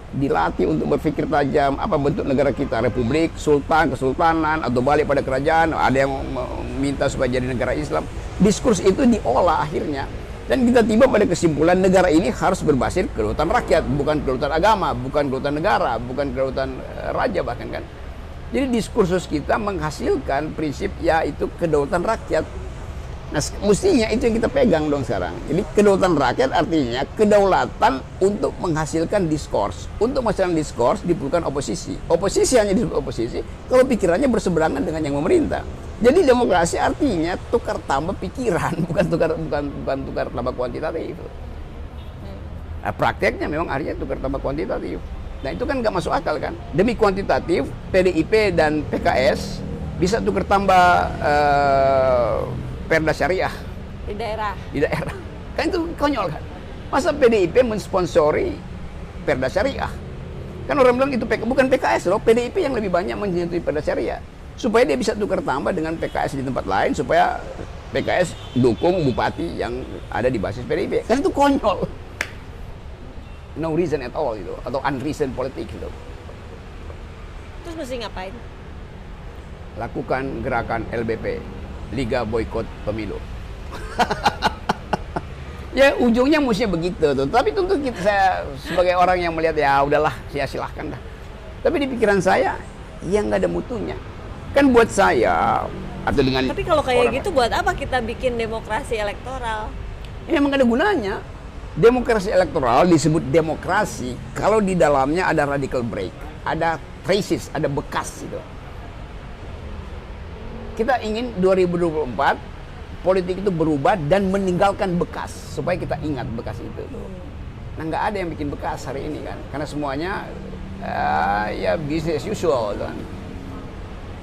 Speaker 2: Dilatih untuk berpikir tajam, apa bentuk negara kita, republik, sultan, kesultanan, atau balik pada kerajaan, ada yang meminta supaya jadi negara Islam. Diskurs itu diolah akhirnya, dan kita tiba pada kesimpulan negara ini harus berbasis kedaulatan rakyat, bukan kedaulatan agama, bukan kedaulatan negara, bukan kedaulatan raja bahkan kan. Jadi diskursus kita menghasilkan prinsip yaitu kedaulatan rakyat. Nah, mestinya itu yang kita pegang dong sekarang. Jadi kedaulatan rakyat artinya kedaulatan untuk menghasilkan diskurs. Untuk menghasilkan diskurs diperlukan oposisi. Oposisi hanya disebut oposisi kalau pikirannya berseberangan dengan yang memerintah. Jadi demokrasi artinya tukar tambah pikiran, bukan tukar tambah kuantitatif. Nah, prakteknya memang artinya tukar tambah kuantitatif. Nah, itu kan nggak masuk akal kan. Demi kuantitatif, PDIP dan PKS bisa tukar tambah perda syariah
Speaker 1: di daerah.
Speaker 2: Kan itu konyol kan. Masa PDIP mensponsori perda syariah? Kan orang bilang itu bukan PKS loh, PDIP yang lebih banyak menyetujui perda syariah. Supaya dia bisa tukar tambah dengan PKS di tempat lain, supaya PKS dukung bupati yang ada di basis PDIP. Kan itu konyol. No reason at all gitu, atau unreason politik gitu.
Speaker 1: Terus mesti ngapain?
Speaker 2: Lakukan gerakan LBP, Liga Boykot Pemilu. Ya ujungnya mestinya begitu tuh. Tapi tentu saya sebagai orang yang melihat ya udahlah, saya silahkan dah. Tapi di pikiran saya yang nggak ada mutunya. Kan buat saya atau dengan.
Speaker 1: Tapi kalau kayak gitu buat apa kita bikin demokrasi elektoral?
Speaker 2: Ya memang ada gunanya. Demokrasi elektoral disebut demokrasi kalau di dalamnya ada radical break, ada traces, ada bekas gitu. Kita ingin 2024 politik itu berubah dan meninggalkan bekas supaya kita ingat bekas itu. Nah nggak ada yang bikin bekas hari ini kan, karena semuanya ya business as usual kan.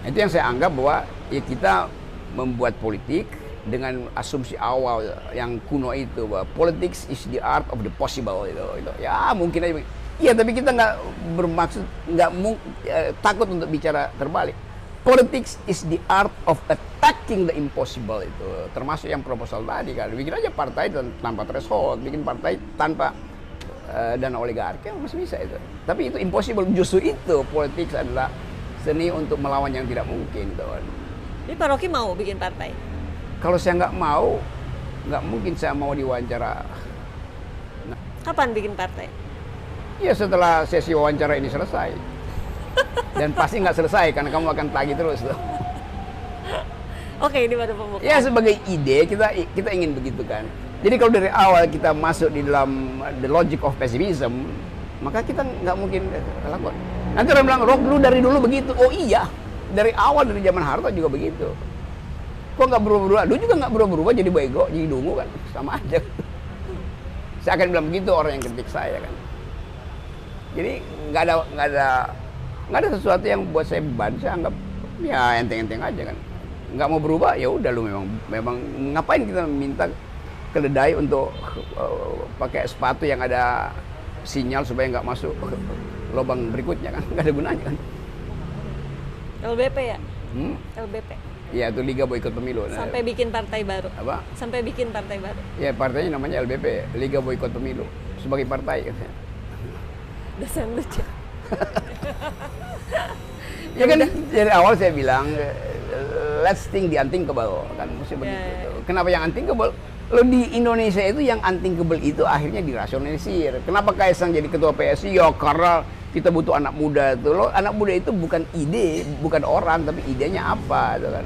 Speaker 2: Itu yang saya anggap bahwa ya kita membuat politik dengan asumsi awal yang kuno itu bahwa politics is the art of the possible itu. Ya mungkin aja. Iya tapi kita nggak bermaksud takut untuk bicara terbalik. Politics is the art of attacking the impossible itu, termasuk yang proposal tadi kan. Bikin aja partai tanpa threshold, bikin partai tanpa dana oligarki masih bisa itu. Tapi itu impossible, justru itu politik adalah seni untuk melawan yang tidak mungkin gitu kan.
Speaker 1: Jadi Pak Rocky mau bikin partai?
Speaker 2: Kalau saya nggak mau, nggak mungkin saya mau diwawancara.
Speaker 1: Kapan bikin partai?
Speaker 2: Ya setelah sesi wawancara ini selesai. Dan pasti nggak selesai karena kamu akan tagih terus tuh.
Speaker 1: Oke, ini baru pembukaan.
Speaker 2: Ya sebagai ide kita ingin begitu kan. Jadi kalau dari awal kita masuk di dalam the logic of pessimism, maka kita nggak mungkin lakukan. Nanti orang bilang Rock dulu dari dulu begitu. Oh iya, dari awal dari zaman Harto juga begitu. Kok nggak berubah-ubah? Dulu juga nggak berubah-ubah jadi bego, jadi dungu kan, sama aja. Saya akan bilang begitu orang yang kritik saya kan. Jadi nggak ada sesuatu yang buat saya beban. Saya anggap ya enteng-enteng aja kan. Nggak mau berubah ya udah lu memang ngapain kita minta keledai untuk pakai sepatu yang ada sinyal supaya nggak masuk lubang berikutnya kan, nggak ada gunanya kan.
Speaker 1: LBP ya? LBP.
Speaker 2: Ya itu Liga Boikot Pemilu.
Speaker 1: Sampai bikin partai baru.
Speaker 2: Apa?
Speaker 1: Sampai bikin partai baru.
Speaker 2: Ya partainya namanya LBP, Liga Boikot Pemilu, sebagai partai.
Speaker 1: Dosen lucu.
Speaker 2: Ya kan dari awal saya bilang let's think the unthinkable kan, mesti begitu. Kenapa yang unthinkable? Lo di Indonesia itu yang unthinkable itu akhirnya dirasionalisir. Kenapa Kaisang jadi ketua PSI? Ya karena kita butuh anak muda itu. Lo anak muda itu bukan ide, bukan orang, tapi idenya apa itu kan.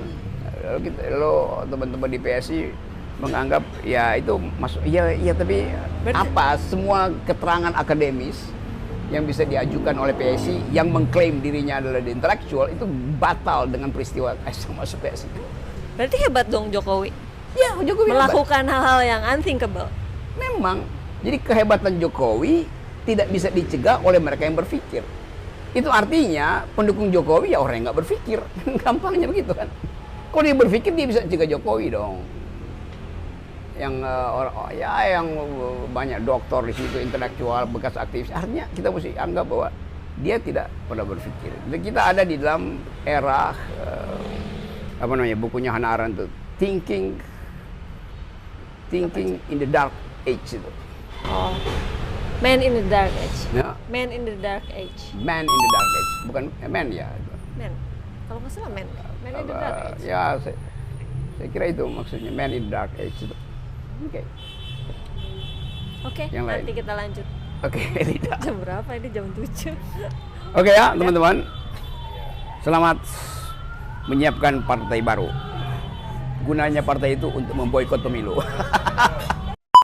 Speaker 2: Lo teman-teman di PSI menganggap ya itu masuk ya tapi apa semua keterangan akademis yang bisa diajukan oleh PSI yang mengklaim dirinya adalah the intellectual itu batal dengan peristiwa Kaisang masuk PSI.
Speaker 1: Berarti hebat dong Jokowi.
Speaker 2: Ya, Jokowi
Speaker 1: melakukan hal-hal yang unthinkable.
Speaker 2: Memang. Jadi kehebatan Jokowi tidak bisa dicegah oleh mereka yang berpikir. Itu artinya pendukung Jokowi ya orang yang nggak berpikir. Gampangnya begitu kan. Kalau dia berpikir dia bisa cegah Jokowi dong. Yang yang banyak doktor di situ, intelektual, bekas aktivis. Artinya kita mesti anggap bahwa dia tidak pernah berpikir. Jadi kita ada di dalam era bukunya Hannah Arendt itu Thinking in the Dark Age itu.
Speaker 1: Oh, Man in the Dark Age.
Speaker 2: Ya.
Speaker 1: Man in the Dark Age.
Speaker 2: Man in the Dark Age, bukan man ya.
Speaker 1: Man. Kalau nggak salah man. Man in the Dark Age.
Speaker 2: Ya, saya kira itu maksudnya Man in the Dark Age itu. Oke.
Speaker 1: Oke,
Speaker 2: Yang
Speaker 1: nanti
Speaker 2: lain.
Speaker 1: kita lanjut.
Speaker 2: Oke, tidak.
Speaker 1: Jam berapa ini? Jam 7.
Speaker 2: Oke ya, teman-teman. Selamat menyiapkan partai baru. Gunanya partai itu untuk memboikot pemilu.